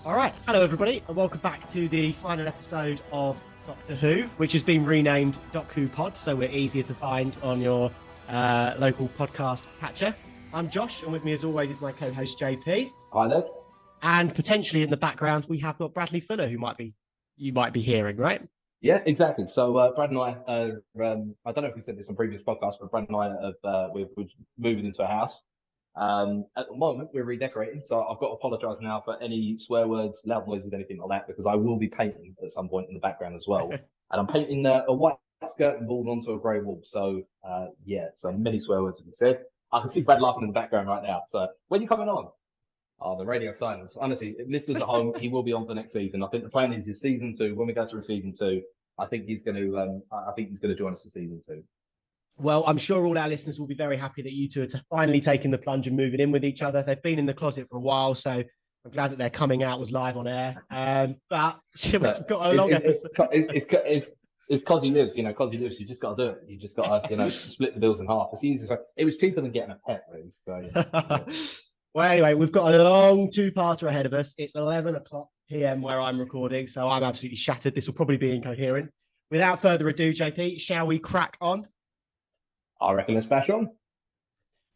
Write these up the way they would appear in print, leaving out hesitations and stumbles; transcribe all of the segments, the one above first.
All right. Hello, everybody, and welcome back to the final episode of Doctor Who, which has been renamed Doc Who Pod, so we're easier to find on your local podcast catcher. I'm Josh, and with me, as always, is my co-host JP. Hi there. And potentially in the background, we have got Bradley Fuller, who you might be hearing, right? Yeah, exactly. So Brad and I, I don't know if we said this on previous podcasts, but Brad and I we're moving into a house. At the moment, we're redecorating, so I've got to apologise now for any swear words, loud noises, anything like that, because I will be painting at some point in the background as well. And I'm painting a white skirt and board onto a grey wall. So so many swear words have been said. I can see Brad laughing in the background right now. So when are you coming on? Oh, the radio silence. Honestly, listeners at home, he will be on for next season. I think the plan is season 2. When we go through season 2, I think he's going to. I think he's going to join us for season 2. Well, I'm sure all our listeners will be very happy that you two are finally taking the plunge and moving in with each other. They've been in the closet for a while, so I'm glad that their coming out was live on air. But we've got a long episode. It's cause he lives, cause he lives. You just got to do it. You just got to, split the bills in half. It's the easiest way. It was cheaper than getting a pet, really. So, yeah. Well, anyway, we've got a long two-parter ahead of us. It's 11 o'clock p.m. where I'm recording, so I'm absolutely shattered. This will probably be incoherent. Without further ado, JP, shall we crack on? I reckon let's bash on.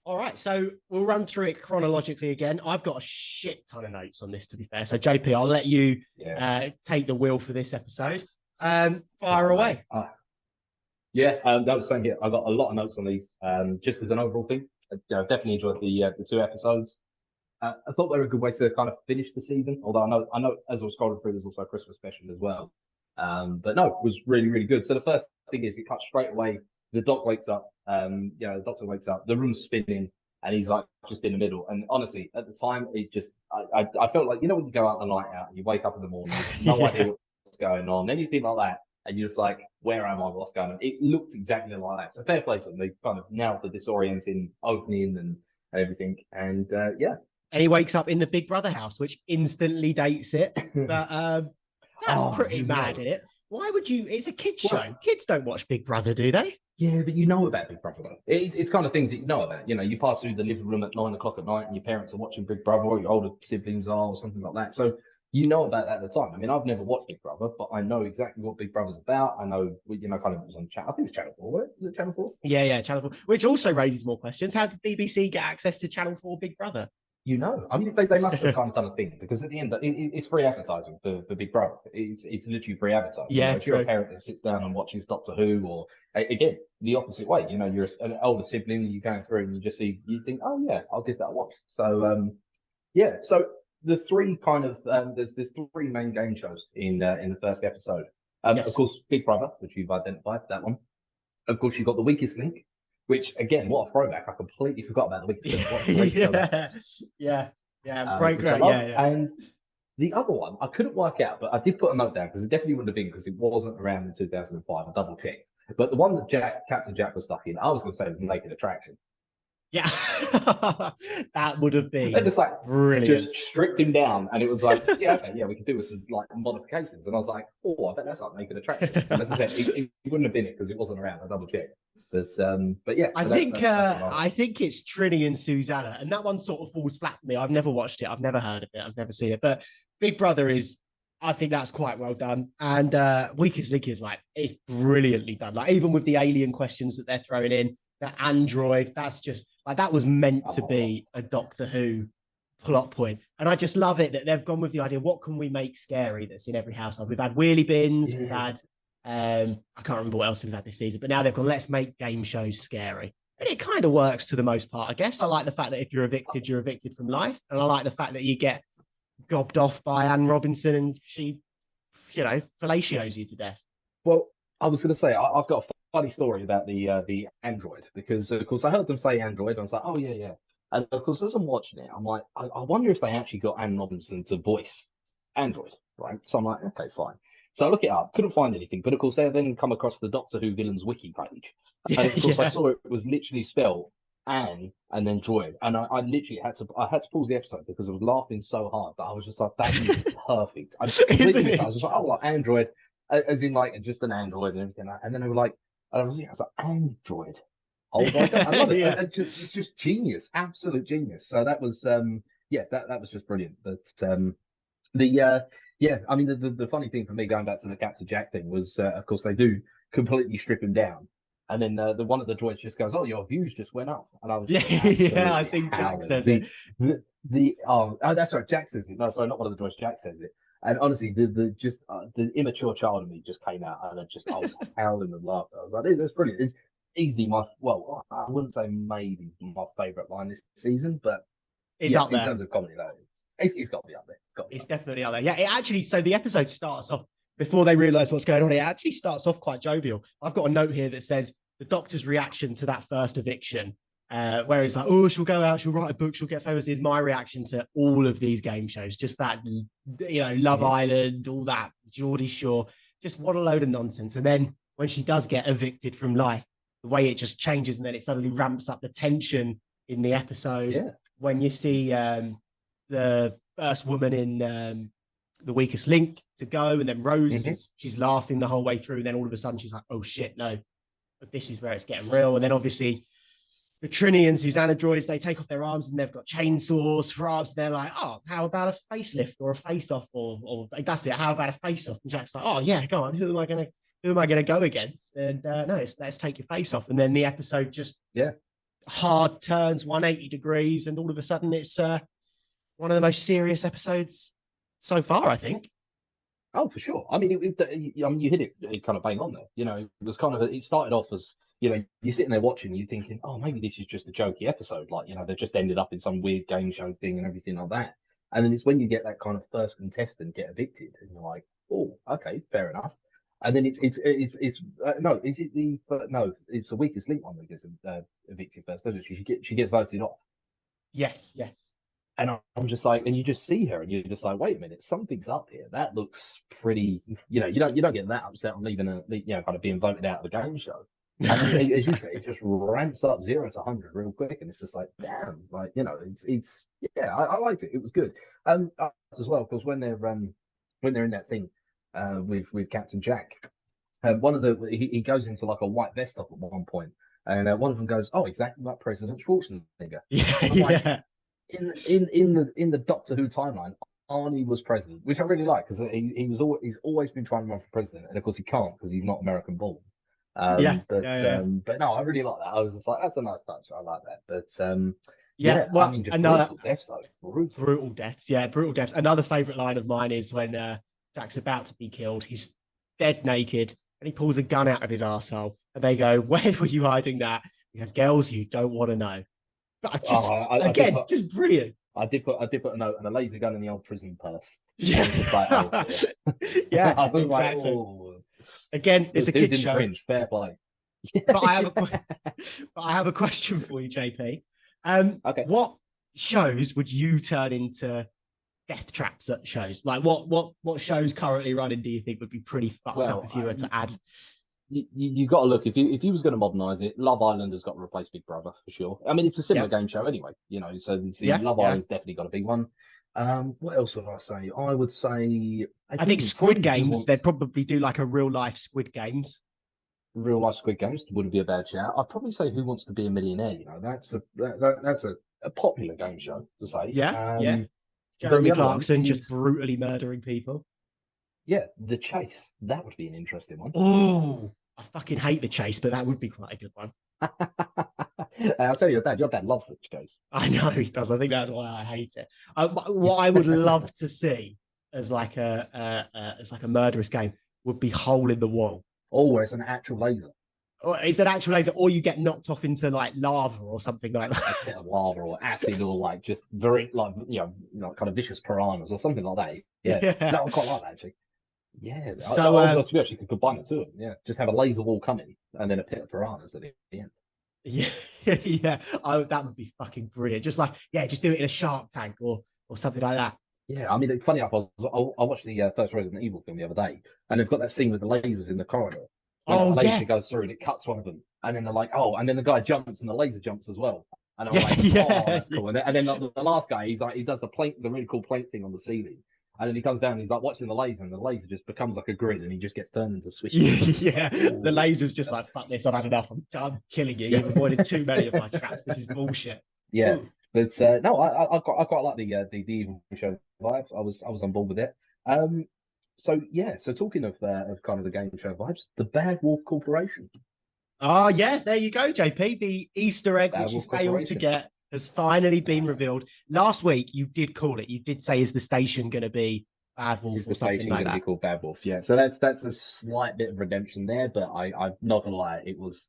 All right, so we'll run through it chronologically again. I've got a shit ton of notes on this, to be fair. So, JP, I'll let you take the wheel for this episode. Fire away. That was saying here. I got a lot of notes on these. Just as an overall thing, I've definitely enjoyed the 2 episodes. I thought they were a good way to kind of finish the season. Although I know, as I was scrolling through, there's also a Christmas special as well. But no, it was really, really good. So the first thing is it cuts straight away. The doc wakes up. The doctor wakes up. The room's spinning, and he's like just in the middle. And honestly, at the time, it just I felt like when you go out on a night out and you wake up in the morning, you have no idea what's going on, anything like that, and you're just like, where am I? What's going on? It looked exactly like that. So fair play to them. They kind of nailed the disorienting opening and everything. And And he wakes up in the Big Brother house, which instantly dates it. But that's pretty mad, isn't it? Why would you? It's a kids show. Kids don't watch Big Brother, do they? Yeah, but you know about Big Brother, though. It's kind of things that you know about. You pass through the living room at 9 o'clock at night and your parents are watching Big Brother, or your older siblings are, or something like that. So you know about that at the time. I mean, I've never watched Big Brother, but I know exactly what Big Brother's about. I know, kind of it was on channel. I think it was Channel 4, was it? Was it Channel 4? Yeah, Channel 4, which also raises more questions. How did BBC get access to Channel 4 Big Brother? I mean, they must have kind of done a thing, because at the end, it's free advertising for Big Brother. It's literally free advertising. Yeah, if you're a parent that sits down and watches Doctor Who, or again, the opposite way, you're an older sibling, you're going through and you think, oh yeah, I'll give that a watch. So, so the 3 kind of, there's 3 main game shows in the first episode. Yes. Of course, Big Brother, which you've identified, that one. Of course, you've got The Weakest Link, which, again, what a throwback. I completely forgot about The Weakest Link. Yeah. Great. Yeah. And the other one, I couldn't work out, but I did put a note down, because it definitely wouldn't have been, because it wasn't around in 2005. I double checked. But the one that Captain Jack was stuck in, I was going to say was Naked Attraction. Yeah. That would have been They just brilliant. Just stripped him down, and it was like, we can do with some modifications. And I was like, I bet that's like Naked Attraction. And as I said, it wouldn't have been it, because it wasn't around. I double checked. But yeah, I think it's Trini and Susanna, and that one sort of falls flat for me. I've never watched it, I've never heard of it, I've never seen it. But Big Brother I think that's quite well done. And Weakest Link is it's brilliantly done. Even with the alien questions that they're throwing in, the android, that's just that was meant to be a Doctor Who plot point. And I just love it that they've gone with the idea, what can we make scary that's in every household? We've had wheelie bins, we've had I can't remember what else we've had this season, but now they've gone, let's make game shows scary. And it kind of works to the most part, I guess. I like the fact that if you're evicted from life. And I like the fact that you get gobbed off by Anne Robinson and she, fellatios you to death. Well, I was going to say, I've got a funny story about the android, because, of course, I heard them say android. And I was like, oh, yeah. And, of course, as I'm watching it, I'm like, I wonder if they actually got Anne Robinson to voice android, right? So I'm like, okay, fine. So I look it up, couldn't find anything, but of course, I then come across the Doctor Who villains wiki page, and of course, I saw it was literally spelled Anne and then droid, and I literally had to pause the episode, because I was laughing so hard that I was just like, that is perfect. I was just like, oh, android, as in just an android and everything, and then they were like, I was like, android. Oh my god, I love it. It's just genius, absolute genius. So that was that was just brilliant. But Yeah, I mean the funny thing for me going back to the Captain Jack thing was of course they do completely strip him down, and then the one of the droids just goes, "Oh, your views just went up," and I was Yeah, just yeah, I absolutely think Jack howling. says it. Oh, that's right, Jack says it. No, sorry, not one of the droids. Jack says it. And honestly, the immature child in me just came out, and I was howling with laughter. I was like, "That's brilliant." It's easily I wouldn't say maybe my favorite line this season, but It's yeah, up in there. terms of comedy, though, it's got to be up there. It's got to be It's up there. definitely out there. Yeah, it actually. So the episode starts off before they realize what's going on. It actually starts off quite jovial. I've got a note here that says the doctor's reaction to that first eviction, where it's like, "Oh, she'll go out, she'll write a book, she'll get famous." Is my reaction to all of these game shows. Just that, Love Mhm. Island, all that, Geordie Shore. Just what a load of nonsense. And then when she does get evicted from life, the way it just changes, and then it suddenly ramps up the tension in the episode Yeah. when you see the first woman in the weakest link to go, and then Rose Hmm. is she's laughing the whole way through, and then all of a sudden she's like, "Oh shit, no, but this is where it's getting real." And then obviously the Trini and Susanna droids, they take off their arms and they've got chainsaws for arms. And they're like, "Oh, how about a facelift or a face off, or that's it? How about a face off?" And Jack's like, "Oh yeah, go on. Who am I gonna go against?" And no, let's take your face off. And then the episode just Yeah. hard turns 180 degrees, and all of a sudden it's one of the most serious episodes so far, I think. Oh, for sure. I mean, I mean, you hit it kind of bang on there. It was kind of it started off as you're sitting there watching, you thinking, oh, maybe this is just a jokey episode, like they've just ended up in some weird game show thing and everything like that. And then it's when you get that kind of first contestant get evicted, and you're like, oh, okay, fair enough. And then it's no, is it the no? It's the weakest link one that gets evicted first, doesn't she? She gets voted off. Yes, yes. And I'm just like, and you just see her, and you're just like, wait a minute, something's up here. That looks pretty. You don't get that upset on leaving kind of being voted out of the game show. And then, as you say, it just ramps up 0 to 100 real quick, and it's just like, damn, like it's yeah, I liked it. It was good. As well, because when they're in that thing with Captain Jack, one of he goes into like a white vest up at one point, and one of them goes, oh, exactly like President Schwarzenegger. Yeah, And I'm like, yeah. in the Doctor Who timeline, Arnie was president, which I really like because he's always been trying to run for president, and of course he can't because he's not American born. Yeah, But yeah, yeah. no, I really like that. I was just like, that's a nice touch. I like that. But Yeah, yeah, I well, mean, just another brutal deaths though, brutal. brutal deaths. Yeah, brutal deaths. Another favorite line of mine is when Jack's about to be killed. He's dead naked, and he pulls a gun out of his arsehole. And they go, "Where were you hiding that?" He goes, "Girls, you don't want to know." But I Oh, just, I did again, put just brilliant. I did put a note and a laser gun in the old prison purse. I was just like, oh Yeah, dear. yeah, I was like, exactly. oh, Again, it's the a dude kid's didn't show. cringe. Fair play. But I have a question for you, JP. Okay. What shows would you turn into death traps at shows? Like what shows currently running do you think would be pretty fucked up Well, if you were to add? you got to look if you was going to modernize it. Love Island has got to replace Big Brother for sure. I mean, it's a similar Yeah, game show anyway. So yeah, Love yeah. Island's definitely got to be one. What else would I say? I would say I think again Squid probably Who Games, they'd Wants probably do like a real life Squid Games. Real Life Squid Games wouldn't be a bad shout. I'd probably say Who Wants to Be a Millionaire. That's a popular game show to say. Yeah, yeah. But Jeremy the other one Clarkson just is brutally murdering people. yeah, The Chase. That would be an interesting one. Oh, I fucking hate the chase, but that would be quite a good one. I'll tell you, your dad loves The Chase. I know he does. I think that's why I hate it. What I would love to see as like a murderous game would be Hole in the Wall. Always an actual laser. Or it's an actual laser, or you get knocked off into like lava or something like A that. pit of lava or acid or like just very like kind of vicious piranhas or something like that. Yeah, Yeah. no, I quite like that actually. Yeah, So to be honest, you could combine the two of them. Yeah, just have a laser wall coming and then a pit of piranhas at the end. yeah, yeah. That would be fucking brilliant. Just like just do it in a Shark Tank or something like that. Yeah, I mean, funny enough, I watched the first Resident Evil film the other day, and they've got that scene with the lasers in the corridor when a Oh yeah, laser goes through and it cuts one of them, and then they're like, oh, and then the guy jumps and the laser jumps as well, and I'm yeah, like, oh, yeah, that's cool. And then the last guy, he's like, he does the really cool plank thing on the ceiling, and then he comes down and he's like watching the laser, and the laser just becomes like a grid, and he just gets turned into swishy balls. yeah. Like, The laser's just like fuck this. I've had enough. I'm killing you. yeah, You've avoided too many of my traps. This is bullshit. yeah. Ooh. But no, I quite like the Evil Show vibe. I was on board with it. Um, so yeah, so talking of kind of the game show vibes, the Bad Wolf Corporation. Oh, yeah, there you go, JP. The Easter egg, Bad which you Wolf failed to Corporation. get, has finally been revealed. Last week, you did call it. You did say, is the station going to be Bad Wolf Is or the something station like going to be that? called Bad Wolf? Yeah. So that's a slight bit of redemption there, but I'm not gonna lie, it was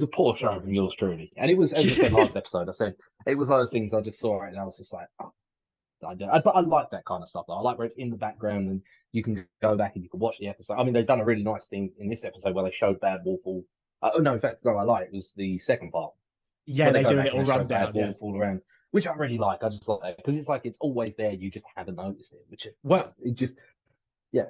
a poor show from yours truly, and it was, as I said last episode, I said it was one of those things I just saw it and I was just like, oh, I do. But I like that kind of stuff though. I like where it's in the background and you can go back and you can watch the episode. I mean, they've done a really nice thing in this episode where they showed Bad Wolf all. Oh no, in fact, no, I lied. It was the second part Yeah, where they they go do a back and little they show Bad rundown. Yeah. Wolf all around, which I really like. I just like that because it's like it's always there. You just haven't noticed it, which Well, it just yeah.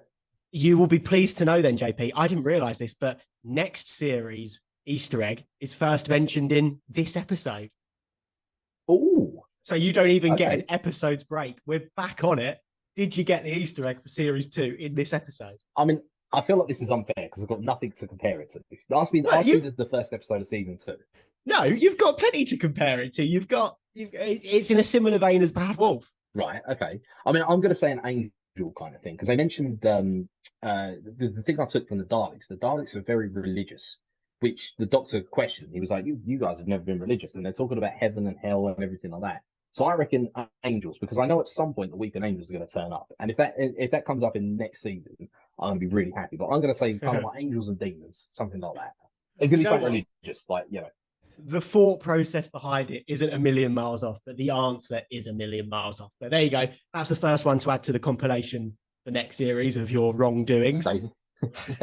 you will be pleased to know then, JP. I didn't realize this, but next series Easter egg is first mentioned in this episode. Oh, So you don't even get an okay. episode's break. We're back on it. Did you get the Easter egg for series 2 in this episode? I mean, I feel like this is unfair because I've got nothing to compare it to. Well, Ask me you the first episode of season two. no, you've got plenty to compare it to. It's in a similar vein as Bad Wolf. Right. Okay. I mean, I'm going to say an angel kind of thing because they mentioned the thing I took from the Daleks. The Daleks are very religious, which the Doctor questioned. He was like, "You guys have never been religious," and they're talking about heaven and hell and everything like that. So I reckon angels because I know at some point the weeping angels are going to turn up, and if that comes up in next season, I'm going to be really happy. But I'm going to say kind of like angels and demons, something like that. It's Do going to you be know something what? religious, like The thought process behind it isn't a million miles off, but the answer is a million miles off. But there you go. That's the first one to add to the compilation, the next series of your wrongdoings. stay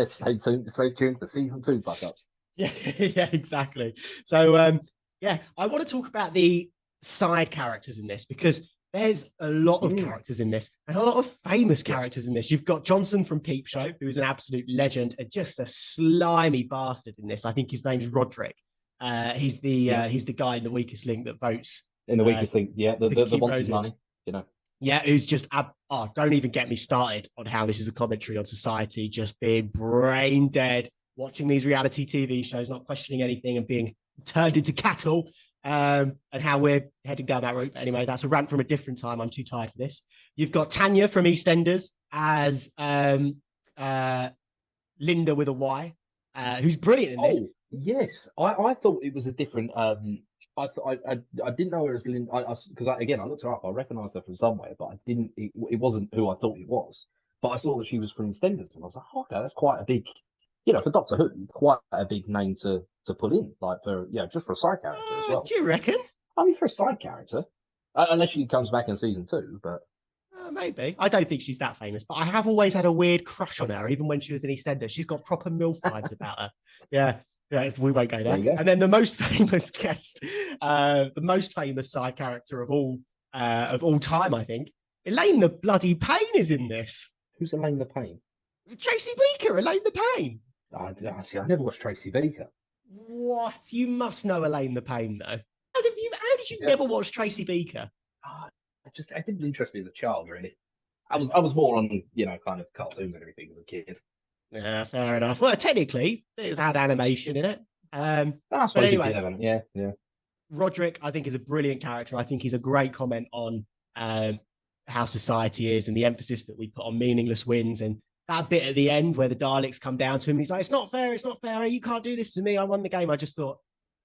stay tuned for season two, buck ups. Yeah, yeah, exactly. So, yeah, I want to talk about the side characters in this because there's a lot of Mm, characters in this and a lot of famous yes. characters in this. You've got Johnson from Peep Show, who is an absolute legend and just a slimy bastard in this. I think his name's Roderick. Yeah. He's the guy in the weakest link that votes In the uh, weakest thing, yeah, to the keep wants his Rose in. money, you know. Yeah, who's just oh, don't even get me started on how this is a commentary on society, just being brain dead, watching these reality TV shows, not questioning anything, and being turned into cattle. And how we're heading down that route. But anyway, that's a rant from a different time. I'm too tired for this. You've got Tanya from EastEnders as Linda with a Y, who's brilliant in this. Oh, yes. I thought it was a different I didn't know it was Lynn because again I looked her up, I recognized her from somewhere, but I didn't it wasn't who I thought it was. But I saw that she was from EastEnders and I was like, oh, okay, that's quite a big for Doctor Who, quite a big name to put in, like for just for a side character as well. Do you reckon? I mean for a side character. Unless she comes back in season two, but Maybe. I don't think she's that famous, but I have always had a weird crush on her, even when she was in EastEnders. She's got proper MILF vibes about her. Yeah. Yeah, we won't go there there. you go. And then the most famous guest, the most famous side character of all time, I think, Elaine the bloody Payne is in this. Who's Elaine the Pain? Tracy Beaker, Elaine the Payne. See, I never watched Tracy Beaker. What? You must know Elaine the Payne, though. How did you Yeah. never watch Tracy Beaker? Ah, it didn't interest me as a child, really. I was more on, kind of cartoons and everything as a kid. Yeah, fair enough. Well, technically, it's had animation in it. I But suppose you did anyway, have it. Yeah, yeah. Roderick, I think, is a brilliant character. I think he's a great comment on how society is and the emphasis that we put on meaningless wins. And that bit at the end where the Daleks come down to him, he's like, "It's not fair. It's not fair. You can't do this to me. I won the game." I just thought,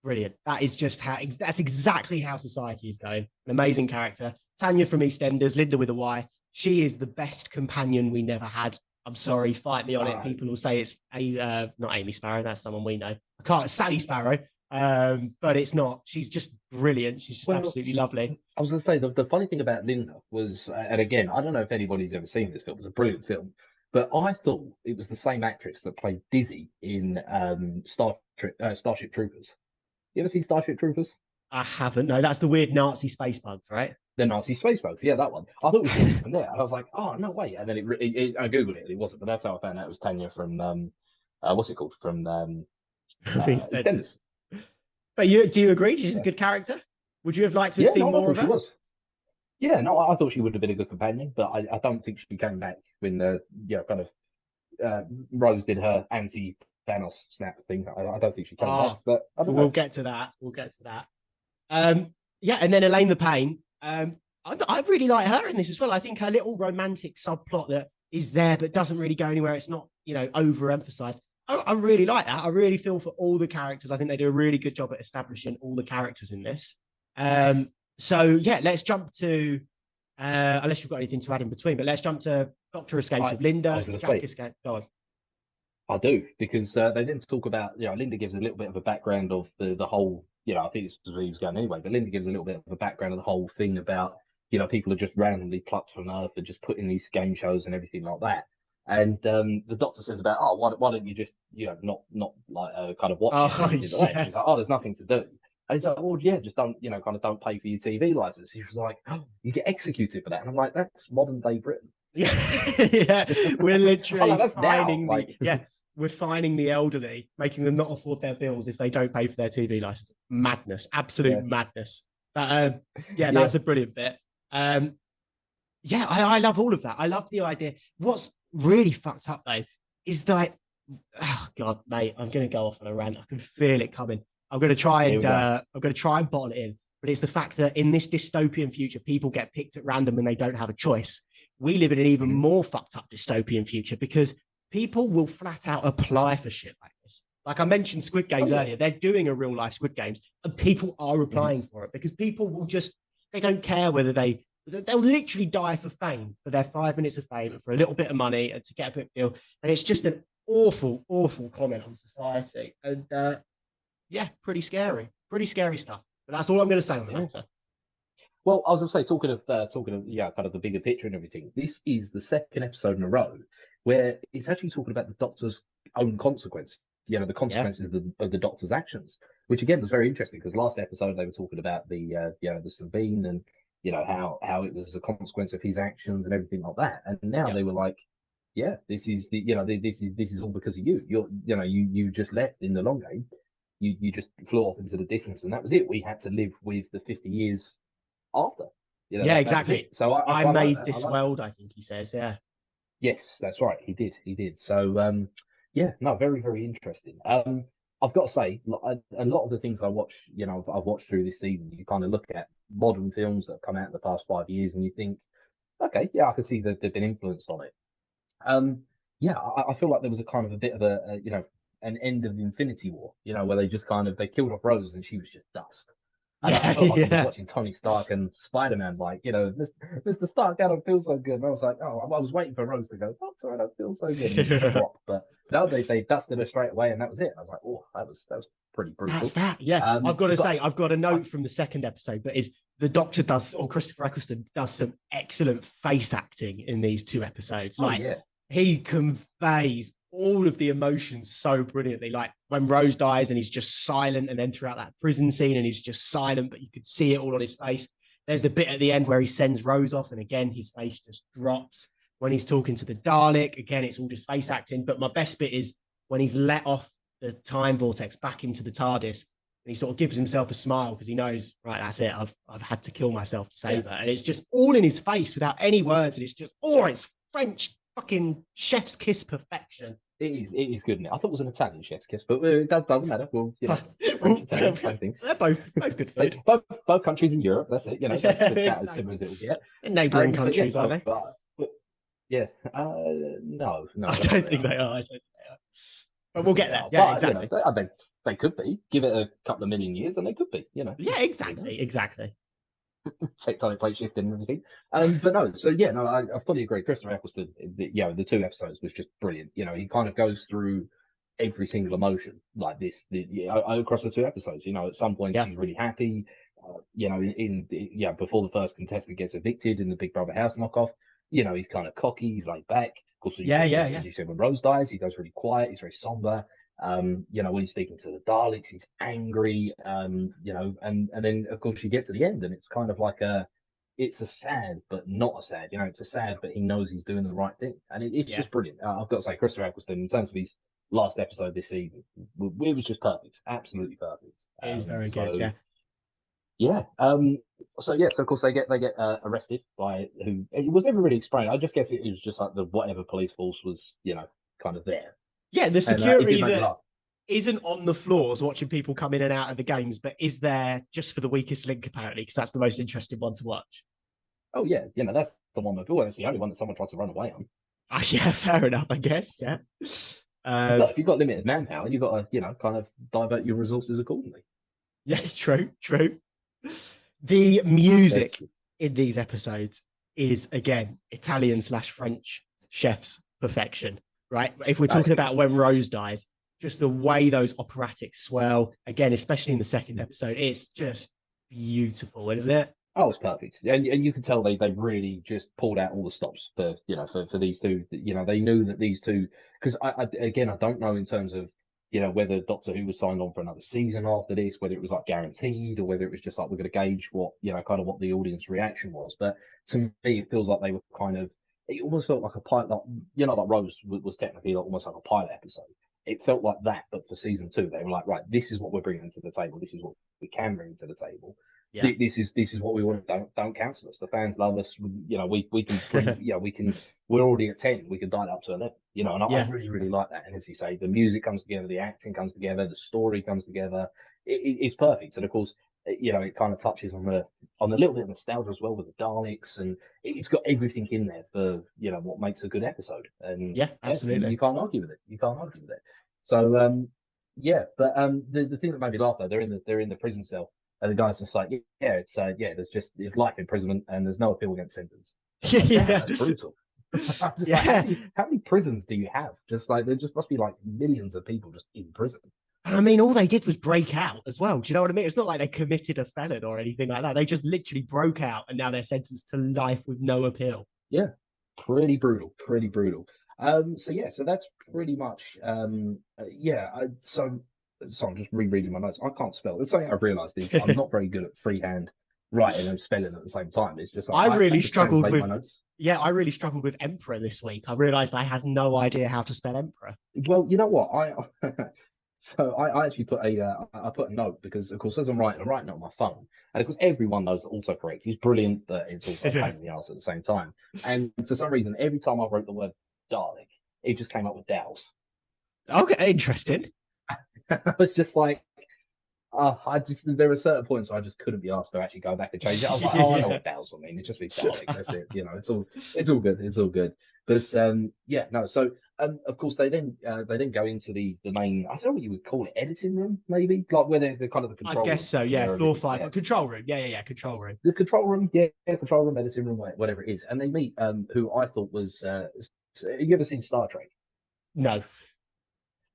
brilliant. That is just that's exactly how society is going. An amazing character. Tanya from EastEnders, Linda with a Y. She is the best companion we never had. I'm sorry, fight me on it. People will say it's not Amy Sparrow. That's someone we know. I can't. Sally Sparrow. But it's not. She's just brilliant. She's just Well, absolutely lovely. I was going to say the funny thing about Linda was, and again, I don't know if anybody's ever seen this film. It was a brilliant film, but I thought it was the same actress that played Dizzy in Starship Troopers. You ever seen Starship Troopers? I haven't. No, that's the weird Nazi space bugs, right? The Nazi space bugs, yeah, that one. I thought it was from there, and I was like, "Oh no, wait!" And then I googled it, and it wasn't. But that's how I found out it was Tanya from what's it called from EastEnders. EastEnders. But do you agree? She's a Yeah, good character. Would you have liked to have yeah, seen no, I more of thought she her? was. Yeah, no, I thought she would have been a good companion, but I don't think she came back when the kind of Rose did her anti Thanos snap thing. I don't think she came back, Ah, but I don't we'll know. get to that. We'll get to that. Um, Yeah, and then Elaine the Pain. I really like her in this as well. I think her little romantic subplot that is there but doesn't really go anywhere. It's not, overemphasized. I really like that. I really feel for all the characters. I think they do a really good job at establishing all the characters in this. So yeah, let's jump to unless you've got anything to add in between, but let's jump to Doctor escapes with I Linda. was going to Jack say, escapes. Go on. I do, because they didn't talk about, Linda gives a little bit of a background of the whole, I think this is where he was going anyway, but Linda gives a little bit of a background of the whole thing about, people are just randomly plucked from Earth and just put in these game shows and everything like that. And the doctor says about, oh, why don't you just, not like kind of watch it or Oh anything like that. yeah, She's like, oh, there's nothing to do. And he's like, well, yeah, just don't, kind of don't pay for your TV license. He was like, oh, you get executed for that. And I'm like, that's modern day Britain. yeah, yeah. We're Oh, literally no, that's now. finding Like, we're finding the elderly, making them not afford their bills if they don't pay for their TV license. Madness, absolute yeah, madness. But yeah, yeah, that's a brilliant bit. Yeah, I love all of that. I love the idea. What's really fucked up though is that, oh god, mate, I'm gonna go off on a rant. I can feel it coming. here we go. I'm gonna try and bottle it in. But it's the fact that in this dystopian future, people get picked at random and they don't have a choice. We live in an even more fucked up dystopian future because people will flat out apply for shit like this. Like I mentioned Squid Games earlier, they're doing a real life Squid Games and people are applying for it because people will just, they don't care whether they'll literally die for fame, for their 5 minutes of fame, and for a little bit of money and to get a bit deal. And it's just an awful, awful comment on society. And yeah, pretty scary stuff. But that's all I'm going to say on the matter. Well, I was going to say, talking of kind of the bigger picture and everything. This is the second episode in a row where it's actually talking about the Doctor's own consequence. The Yeah, consequences of the Doctor's actions, which again was very interesting because last episode they were talking about the Sabine and how it was a consequence of his actions and everything like that. And now yeah, they were like, yeah, this is this is all because of you. You just left in the long game. You just flew off into the distance, and that was it. We had to live with the 50 years after. yeah, That was it. exactly. So I I like made that. I this like that. world, I think he says. Yeah, Yes, that's right. He did. He did. So yeah, no, very, very interesting. I've got to say, a lot of the things I watch, I've watched through this season, you kind of look at modern films that have come out in the past 5 years, and you think, okay, yeah, I can see that they've been influenced on it. Um, yeah, I feel like there was a kind of a bit of an end of the Infinity War, where they just kind of they killed off Rose and she was just dust. And I yeah, felt like I was yeah. watching Tony Stark and Spider-Man, like, Mr. Stark, I don't feel so good. And I was like, oh, I was waiting for Rose to go, Doctor, I don't feel so good, and just drop. But no, they dusted her straight away, and that was it. And I was like, oh, that was pretty That's brutal. that. Yeah, I've got to But say, I've got a note from the second episode, but is the Doctor does, or Christopher Ecclestone does some excellent face acting in these two episodes. oh Like yeah, he conveys all of the emotions so brilliantly. Like when Rose dies and he's just silent, and then throughout that prison scene and he's just silent, but you could see it all on his face. There's the bit at the end where he sends Rose off, and again his face just drops. When he's talking to the Dalek, again it's all just face acting. But my best bit is when he's let off the time vortex back into the TARDIS, and he sort of gives himself a smile because he knows, right, that's it. I've had to kill myself to save her, and it's just all in his face without any words, and it's just it's French fucking chef's kiss perfection. it is good. Isn't it? I thought it was an Italian chef's kiss, but it doesn't matter. Well, French, Italian, same thing. They're both good food. Both countries in Europe. That's it. Yeah, That's about exactly. as similar as it will get. Neighbouring But yeah, countries, are no, they? but yeah, no, I I don't don't think they think are. they are. I don't think they are. I But don't we'll think get they there. are. Yeah, But exactly. they could be. Give it a couple of million years, and they could be. Yeah, exactly. Exactly. Tectonic plate shifting and everything. But no, so yeah, no, I fully agree. Christopher Eccleston, the two episodes was just brilliant. He kind of goes through every single emotion like this across the two episodes. At some points Yeah. he's really happy. Before the first contestant gets evicted in the Big Brother house knockoff, he's kind of cocky, he's laid back. Of course, Yeah, yeah, yeah. as you said, when Rose dies, he goes really quiet, he's very somber. When he's speaking to the Daleks, he's angry. And then of course you get to the end, and it's kind of like it's a sad but not a sad. It's a sad, but he knows he's doing the right thing, and it's Yeah. just brilliant. I've got to say, Christopher Eccleston, in terms of his last episode this season, it was just perfect, absolutely perfect. It is very good. So Yeah. yeah, so of course they get arrested by who it was never really explained. I just guess it was just like the whatever police force was kind of there, Yeah, the and it security did make me that laugh. isn't on the floors watching people come in and out of the games, but is there just for the weakest link, apparently, because that's the most interesting one to watch. Oh yeah, that's the one. Well, that's the only one that someone tried to run away on. Yeah, fair enough, I guess. Yeah. But if you've got limited manpower, you've got to, kind of divert your resources accordingly. Yeah, true. The music That's, in these episodes is, again, Italian/French chef's perfection, right? If we're talking about when Rose dies, just the way those operatics swell, again, especially in the second episode, it's just beautiful, isn't it? Oh, it's perfect, and you can tell they really just pulled out all the stops for for these two. They knew that these two, because I don't know in terms of whether Doctor Who was signed on for another season after this, whether it was like guaranteed or whether it was just like we're going to gauge what kind of what the audience reaction was. But to me, it feels like they were kind of. It almost felt like a pilot, like Rose was technically like almost like a pilot episode. It felt like that, but for season two, they were like, right, this is what we're bringing to the table. This is what we can bring to the table. Yeah. This is what we want. Don't cancel us. The fans love us. We can bring. We can. We're already at 10. We can dial it up to 11. And I really like that. And as you say, the music comes together, the acting comes together, the story comes together. It's perfect. And of course, it kind of touches on the little bit of nostalgia as well with the Daleks, and it's got everything in there for what makes a good episode. And yeah, absolutely, you can't argue with it. You can't argue with it. So but the thing that made me laugh though, they're in the prison cell. And the guy's just like, there's life imprisonment and there's no appeal against sentence. Like, that's brutal. How many prisons do you have? Just like there just must be like millions of people just in prison. And I mean, all they did was break out as well. Do you know what I mean? It's not like they committed a felon or anything like that. They just literally broke out and now they're sentenced to life with no appeal. Yeah, pretty brutal. So that's pretty much So I'm just rereading my notes. I can't spell. That's something I've realised is I'm not very good at freehand writing and spelling at the same time. It's just like, I really struggled with. My notes. Yeah, I really struggled with Emperor this week. I realised I had no idea how to spell Emperor. Well, you know what? I actually put I put a note because of course as I'm writing it on my phone, and of course everyone knows autocorrect. He's brilliant, but it's also a pain in the ass at the same time. And for some reason, every time I wrote the word Dalek, it just came up with Dow's. Okay, interesting. I was just like, there were certain points where I just couldn't be asked to actually go back and change it. I was like, I know what Dow's will mean. It's just be Dalek. That's it. It's all good. It's all good. But no. So of course they then go into the main. I don't know what you would call it, editing room, maybe, like where they're kind of the control. I guess room, so. Yeah, floor 5, control room. Yeah, control room. The control room, control room, editing room, whatever it is, and they meet who I thought was. Have you ever seen Star Trek? No.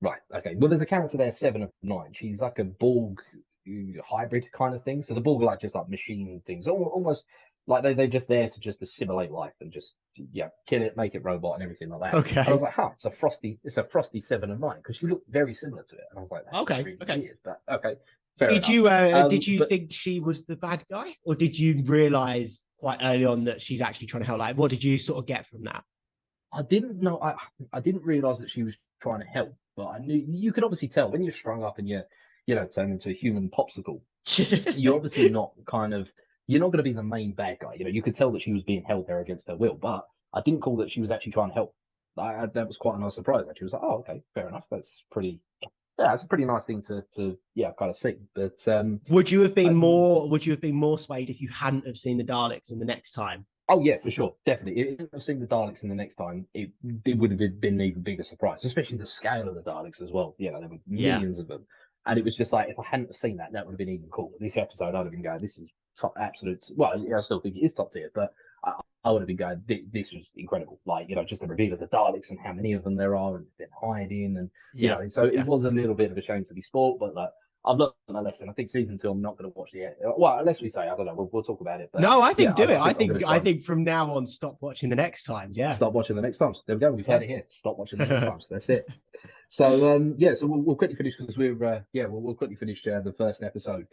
Right. Okay. Well, there's a character there, 7 of 9. She's like a Borg hybrid kind of thing. So the Borg are like just like machine things, almost like they're just there to just assimilate life and just kill it, make it robot and everything like that. Okay. And I was like, it's a frosty 7 of 9 because she looked very similar to it. And I was like, that's okay. Weird, but okay. Fair did enough. Did you think she was the bad guy, or did you realize quite early on that she's actually trying to help? Like, what did you sort of get from that? I didn't know. I didn't realize that she was trying to help, but I knew you could obviously tell when you're strung up and you're turn into a human popsicle. You're obviously not you're not going to be the main bad guy. You could tell that she was being held there against her will, but I didn't call that she was actually trying to help. That was quite a nice surprise. Actually, I was like, oh, okay, fair enough. That's pretty. Yeah, it's a pretty nice thing to kind of see. But would you have been more swayed if you hadn't have seen the Daleks in the next time? Oh yeah, for sure, definitely. If I've seen the Daleks in the next time, it would have been an even bigger surprise, especially the scale of the Daleks as well. There were millions of them, and it was just like if I hadn't seen that would have been even cool. This episode, I'd have been going, "This is top absolute." Well, I still think it is top tier, but I would have been going, "This was incredible!" Like just the reveal of the Daleks and how many of them there are, and they're hiding, and it was a little bit of a shame to be spoiled, but like. I've learned a lesson. I think season 2, I'm not going to watch the end. Well, unless we say, I don't know, we'll talk about it. But no, I think do it. I think from now on, stop watching the next times. Yeah, stop watching the next times. There we go. We've had it here. Stop watching the next times. That's it. So so we'll quickly finish because we'll quickly finish the first episode.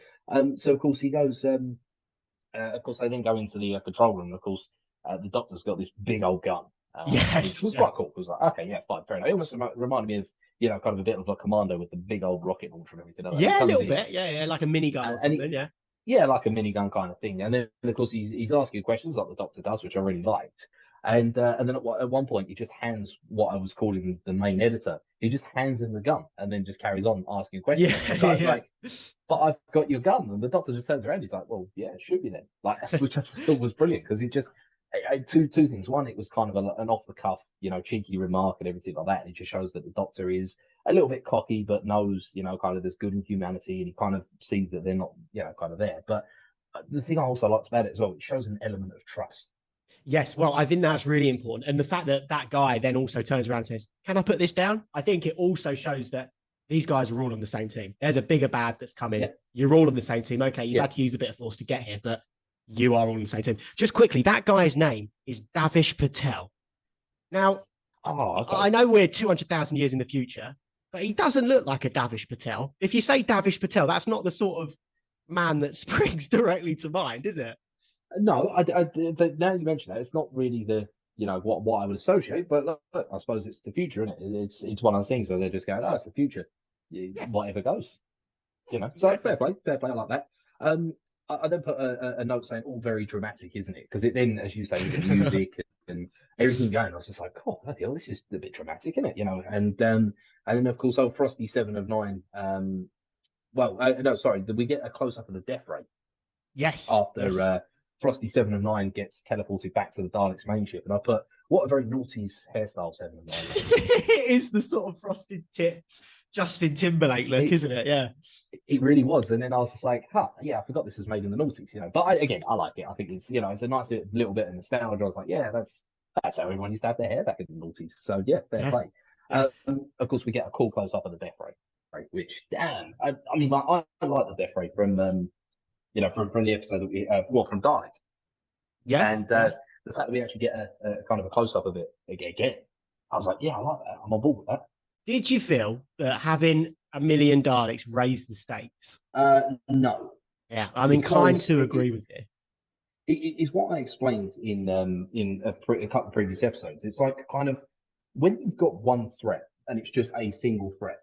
So of course he goes. Of course they then go into the control room. Of course, the Doctor's got this big old gun. Yes, which was quite cool. It was like, okay, yeah, fine, fair enough. It almost reminded me of. Kind of a bit of a commando with the big old rocket launcher and everything. Yeah, a little bit. Yeah, like a minigun or something. Yeah, like a minigun kind of thing. And then, of course, he's asking questions like the Doctor does, which I really liked. And then at one point, he just hands what I was calling the main editor. He just hands him the gun and then just carries on asking questions. Yeah, And the guy's yeah. like, "But I've got your gun." And the doctor just turns around. He's like, "Well, yeah, it should be then." Like, which I just thought was brilliant because he just two things. One, it was kind of an off the cuff, cheeky remark and everything like that. And it just shows that the doctor is a little bit cocky, but knows, kind of there's good in humanity, and he kind of sees that they're not, kind of there. But the thing I also liked about it as well, it shows an element of trust. Yes, well, I think that's really important. And the fact that that guy then also turns around and says, "Can I put this down?" I think it also shows that these guys are all on the same team. There's a bigger bad that's coming. Yeah. You're all on the same team. Okay, you've had to use a bit of force to get here, but you are all on the same team. Just quickly, that guy's name is Davish Patel. Now, Okay. I know we're 200,000 years in the future, but he doesn't look like a Davish Patel. If you say Davish Patel, that's not the sort of man that springs directly to mind, is it? No, now you mention that, it's not really what I would associate, but look, I suppose it's the future, isn't it? It's one of those things where they're just going, "Oh, it's the future, Yeah, whatever goes." So exactly. fair play, I like that. I then put a note saying all very dramatic, isn't it? Because it then, as you say, with the music and everything going, I was just like, "Oh, bloody hell, this is a bit dramatic, isn't it?" And then of course, old Frosty 7 of 9. Well, no, sorry, we get a close up of the death rate Yes, after yes. Frosty 7 of 9 gets teleported back to the Daleks' main ship, and I put, "What a very naughty hairstyle 7 of 9 has." It is the sort of frosted tips, Justin Timberlake look, It, isn't it? Yeah. it really was, and then I was just like, "Huh, yeah, I forgot this was made in the noughties." But again, I like it. I think it's a nice little bit of nostalgia. I was like, "Yeah, that's how everyone used to have their hair back in the noughties." So yeah, fair Yeah. play. Yeah. Of course, we get a cool close up of the death rate, right? Which, damn, I mean, like, I like the death rate from from the episode that from Dalek. Yeah. And Yeah. the fact that we actually get a kind of a close up of it again, I was like, "Yeah, I like that. I'm on board with that." Did you feel that having a million Daleks raised the stakes? No, Yeah. I'm inclined because to agree with you. it is what I explained in a couple of previous episodes. It's like, kind of, when you've got one threat and it's just a single threat,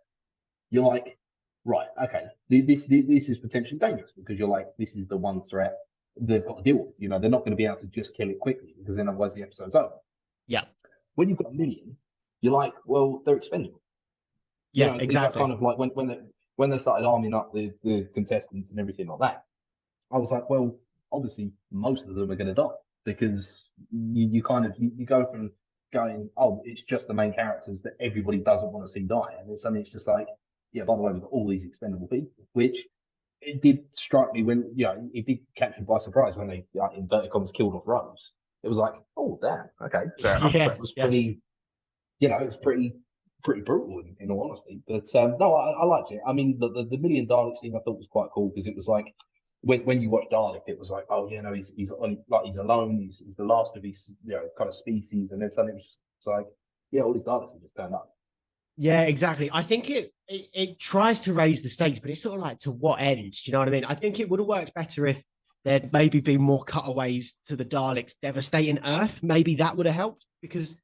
you're like, right, okay, this is potentially dangerous, because you're like, this is the one threat they've got to deal with. They're not going to be able to just kill it quickly, because then otherwise the episode's over. Yeah. When you've got a million, you're like, well, they're expendable. Yeah. It's that kind Exactly. of like when they started arming up the contestants and everything like that. I was like, well, obviously most of them are going to die, because you kind of you go from going, "Oh, it's just the main characters that everybody doesn't want to see die," and then suddenly it's just like, "Yeah, by the way, we've got all these expendable people," which it did strike me when, it did catch me by surprise when they, inverted commas, killed off Rose. It was like, "Oh, damn, okay, fair enough." Yeah. That was Yeah. pretty, it's pretty brutal, in all honesty. But no, I liked it. I mean, the million Dalek scene I thought was quite cool, because it was like, when you watch Dalek, it was like, "Oh, no, he's on, like, he's alone. He's the last of his, kind of species," and then suddenly it was just like, "Yeah, all these Daleks have just turned up." Yeah, exactly. I think it tries to raise the stakes, but it's sort of like, to what end? Do you know what I mean? I think it would have worked better if there'd maybe been more cutaways to the Daleks devastating Earth. Maybe that would have helped, because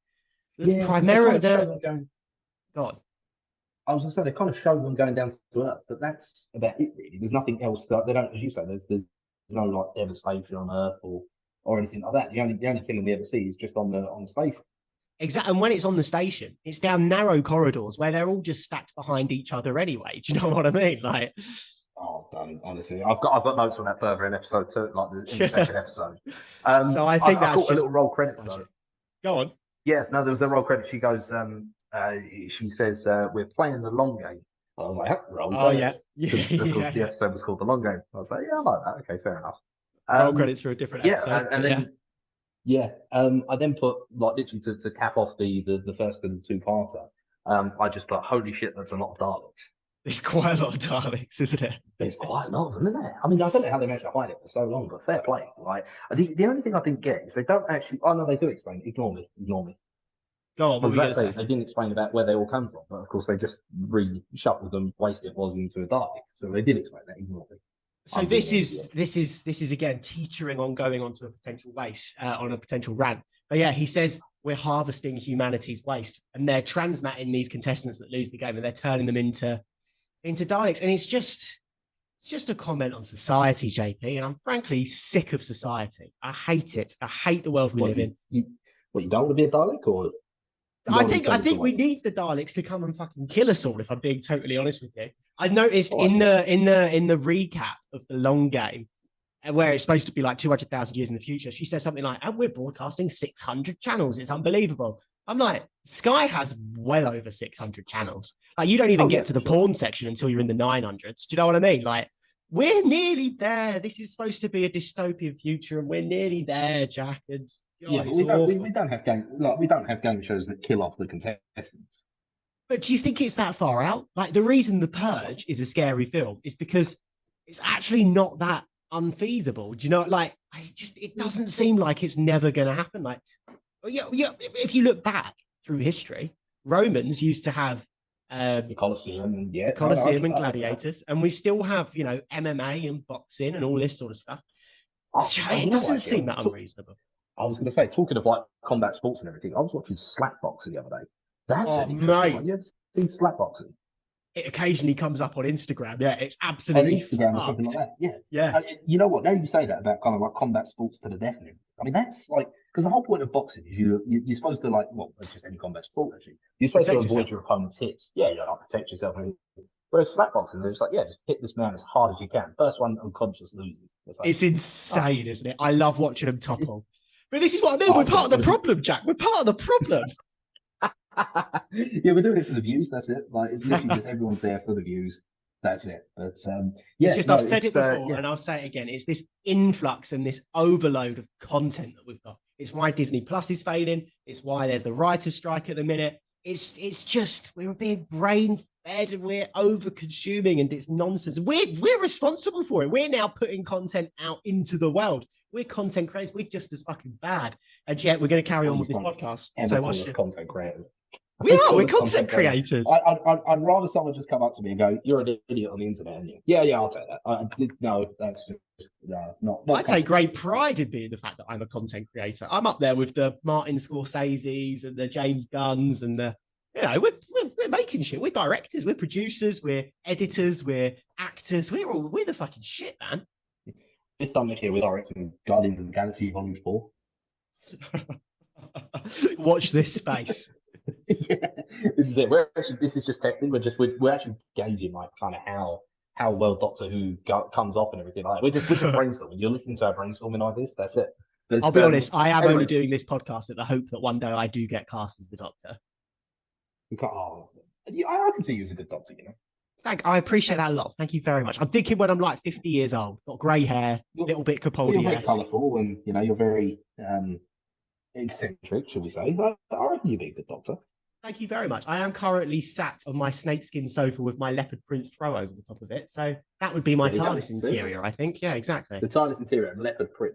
the Yeah, because they kind Primera, of show the them going. God, I was going to say, they kind of show them going down to Earth, but that's about it, really. There's nothing else that they don't, as you say. There's no, like, devastation on Earth or anything like that. The only killing we ever see is just on the station. exactly. And when it's on the station, it's down narrow corridors where they're all just stacked behind each other anyway. Do you know what I mean? Like, Oh, done. Honestly, I've got notes on that further in episode 2, like in the second episode. so I think I that's caught a just little roll credits though. budget. Go on. Yeah, no, there was a roll credit. She goes, she says, "We're playing the long game." I was like, "Roll Oh yeah, credits," yeah, because of course yeah, the yeah. episode was called "The Long Game." I was like, "Yeah, I like that. Okay, fair enough." Roll Um, credits for a different yeah, episode, and but yeah. then yeah, I then put, like, literally to cap off the first of the two-parter. I just put, "Holy shit, that's a lot of Daleks." There's quite a lot of Daleks, isn't it? There's quite a lot of them, isn't there? I mean, I don't know how they managed to hide it for so long, but fair play. Like, the only thing I didn't get is they don't actually. Oh no, they do explain. Ignore me. Ignore me. Go on, I what was were you about going to to say say? they didn't explain about where they all come from, but of course they just reshuffled them, wasted it was into a Dalek. So they did explain that. Ignore me. So I'm being this an is idiot. this is this is again teetering on going onto a potential waste, on a potential rant. But yeah, he says we're harvesting humanity's waste, and they're transmatting these contestants that lose the game, and they're turning them into Daleks. And it's just a comment on society, JP. And I'm frankly sick of society. I hate it. I hate the world we What live in. What, you don't want to be a Dalek, or you I don't want to be think I turned into think one we of them? need the Daleks to come and fucking kill us all. If I'm being totally honest with you, I noticed All right, in the recap of the long game, where it's supposed to be like 200,000 years in the future, she says something like, "And we're broadcasting 600 channels. It's unbelievable." I'm like, Sky has well over 600 channels. Like, you don't even oh yeah, get to for the sure. porn section until you're in the 900s. Do you know what I mean? Like, we're nearly there. This is supposed to be a dystopian future, and we're nearly there, Jack. And Yeah, God, but it's awful. we don't have we don't have game shows that kill off the contestants. But do you think it's that far out? Like, the reason The Purge is a scary film is because it's actually not that unfeasible. Do you know? Like, it doesn't seem like it's never going to happen. Like, yeah. If you look back through history, Romans used to have The Colosseum, and yeah, the no, no, Colosseum and I get that. gladiators, and we still have, MMA and boxing and all this sort of stuff. Oh, It you know what? doesn't Actually, seem that unreasonable. I was going to say, talking of like combat sports and everything, I was watching slapboxing the other day. That's Oh, an interesting one. mate. You ever seen slapboxing It occasionally comes up on Instagram. Yeah, it's on absolutely Instagram or something like fucked. that? Yeah. Yeah, You know what? Now you say that about kind of like combat sports to the death and everything. I mean, that's like because the whole point of boxing is you're supposed to like well, it's just any combat sport actually. You're supposed to protect avoid yourself. your opponent's hits. Yeah, you like protect yourself. And everything. Whereas slapboxing, they're just like, yeah, just hit this man as hard as you can. First one unconscious loses. It's like, It's oh, insane, isn't it? I love watching them topple. But this is what I mean. We're oh yeah, part of the problem, Jack. We're part of the problem. yeah, we're doing it for the views. That's it. Like it's literally just everyone's there for the views. That's it. But It's yeah, just, no, I've said it it's before yeah, and I'll say it again. It's this influx and this overload of content that we've got. It's why Disney Plus is failing. It's why there's the writer's strike at the minute. It's just, we're being brain fed and we're over consuming and it's nonsense. We're responsible for it. We're now putting content out into the world. We're content creators. We're just as fucking bad. And yet we're going to carry on with please this don't podcast. ever So call what's us your, content creators. we are, Call we're us content content creators. creators. I'd rather someone just come up to me and go, "You're an idiot on the internet, aren't you?" Yeah, yeah, I'll take that. No, that's just no, I not take coming. great pride in being the fact that I'm a content creator. I'm up there with the Martin Scorsese's and the James Gunns and we're making shit. We're directors, we're producers, we're editors, we're actors. We're the fucking shit, man. This time next year, we're directing Guardians of the Galaxy Volume 4. Watch this space. Yeah, this is it. This is just testing. We're actually gauging like kind of how well Doctor Who comes off and everything like that. We're just brainstorming. You're listening to our brainstorming ideas. That's it. But I'll be honest, I am anyway, only doing this podcast at the hope that one day I do get cast as the Doctor. oh, I can see you as a good Doctor. You know, I appreciate that a lot. Thank you very much. I'm thinking when I'm like 50 years old, got grey hair, a little bit you're very Capaldi-esque. colourful, and you know you're very eccentric, shall we say? I reckon you'd be a good Doctor. Thank you very much. I am currently sat on my snakeskin sofa with my leopard print throw over the top of it. So that would be my There you go. TARDIS interior, I think. Yeah, exactly. The TARDIS interior, leopard print.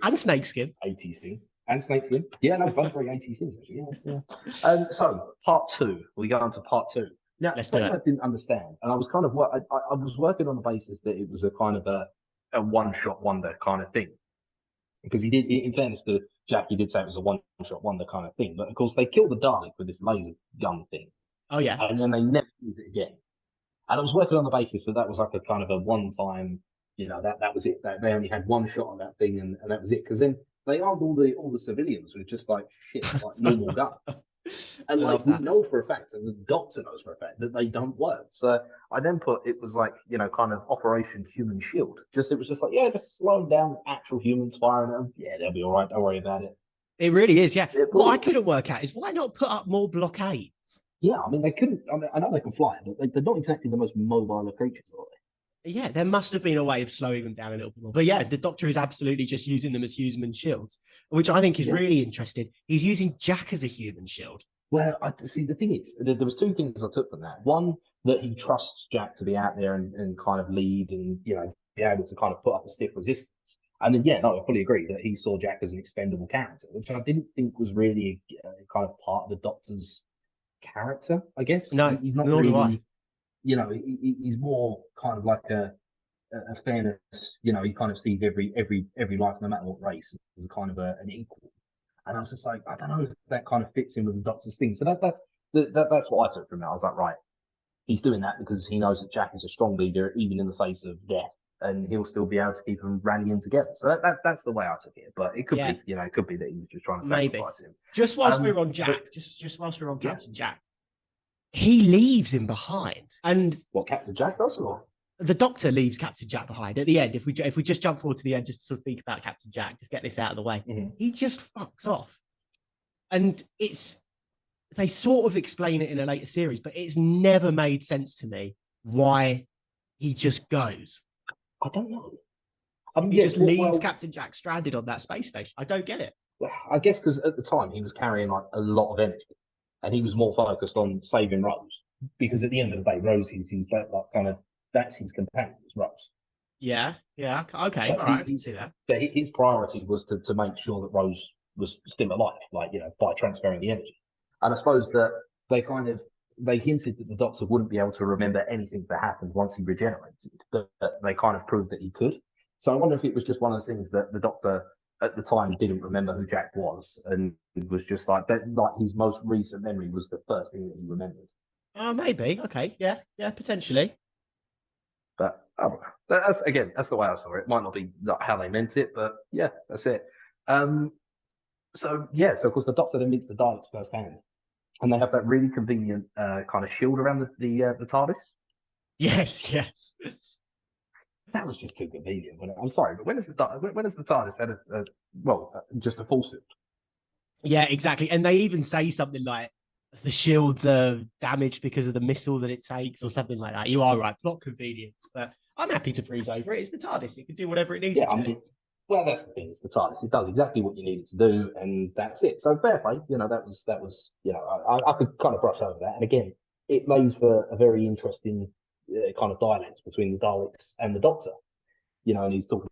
And snakeskin. 80s thing. And snakeskin. Yeah, no, both very 80s things, actually. Yeah, yeah. So, part two. We go on to part two. Now, Let's do something it. I didn't understand, and I was kind of I was working on the basis that it was a kind of a one-shot wonder kind of thing. Because he did, in fairness to Jack, he did say it was a one-shot wonder kind of thing. But of course, they killed the Dalek with this laser gun thing. Oh, yeah. And then they never used it again. And I was working on the basis that was like a kind of a one-time, that was it. That they only had one shot on that thing, and that was it. Because then they armed all the civilians with just like shit, like normal guns. And like we know for a fact, and the Doctor knows for a fact that they don't work. So I then put it was like kind of Operation Human Shield. It was just like just slowing down actual humans firing at them. Yeah, they'll be all right. Don't worry about it. It really is, yeah. What I couldn't work out is why not put up more blockades? Yeah, I mean they couldn't. I mean I know they can fly, but they're not exactly the most mobile of creatures, are they? Yeah, there must have been a way of slowing them down a little bit more. But yeah, the Doctor is absolutely just using them as human shields, which I think is really interesting. He's using Jack as a human shield. Well, I see. The thing is, there was two things I took from that. One, that he trusts Jack to be out there and kind of lead and be able to kind of put up a stiff resistance. And then, no, I fully agree that he saw Jack as an expendable character, which I didn't think was really kind of part of the Doctor's character. I guess No, he's not nor do I. really. He's more kind of like a fairness. He kind of sees every life, no matter what race, as kind of an equal. And I was just like, I don't know if that kind of fits in with the Doctor's thing. So that's what I took from it. I was like, right, he's doing that because he knows that Jack is a strong leader, even in the face of death. and he'll still be able to keep them rallying together. So that's the way I took it. But it could Yeah, be, it could be that he was just trying to maybe. sacrifice him. Just whilst we're on Jack, But just whilst we're on yeah, Captain Jack, he leaves him behind, and what Captain Jack does, or the Doctor leaves Captain Jack behind at the end. If we just jump forward to the end, just to sort of speak about Captain Jack, just get this out of the way, he just fucks off, and they sort of explain it in a later series, but it's never made sense to me why he just goes. I don't know. He just leaves Captain Jack stranded on that space station. I don't get it. I guess because at the time he was carrying like a lot of energy, and he was more focused on saving Rose. Because at the end of the day, Rose is like kind of that's his companion, is Rose. Yeah, okay, But all right, I can see that. But his priority was to make sure that Rose was still alive, by transferring the energy. And I suppose that they hinted that the Doctor wouldn't be able to remember anything that happened once he regenerated, but they kind of proved that he could. So I wonder if it was just one of those things that the Doctor at the time didn't remember who Jack was, and it was just like that. Like his most recent memory was the first thing that he remembered. Oh, maybe. Okay, yeah, potentially. But I don't know. That's the way I saw it. It might not be how they meant it, but yeah, that's it. So of course the Doctor then meets the Daleks firsthand, and they have that really convenient kind of shield around the TARDIS. Yes. That was just too convenient. I'm sorry, but when has the TARDIS had just a full suit? Yeah, exactly. And they even say something like the shields are damaged because of the missile that it takes, or something like that. You are right, plot convenience, but I'm happy to breeze over it. It's the TARDIS; it can do whatever it needs to do. Well, that's the thing. It's the TARDIS. It does exactly what you need it to do, and that's it. So fair play. That was. I could kind of brush over that. And again, it made for a very interesting kind of dialect between the Daleks and the Doctor. And he's talking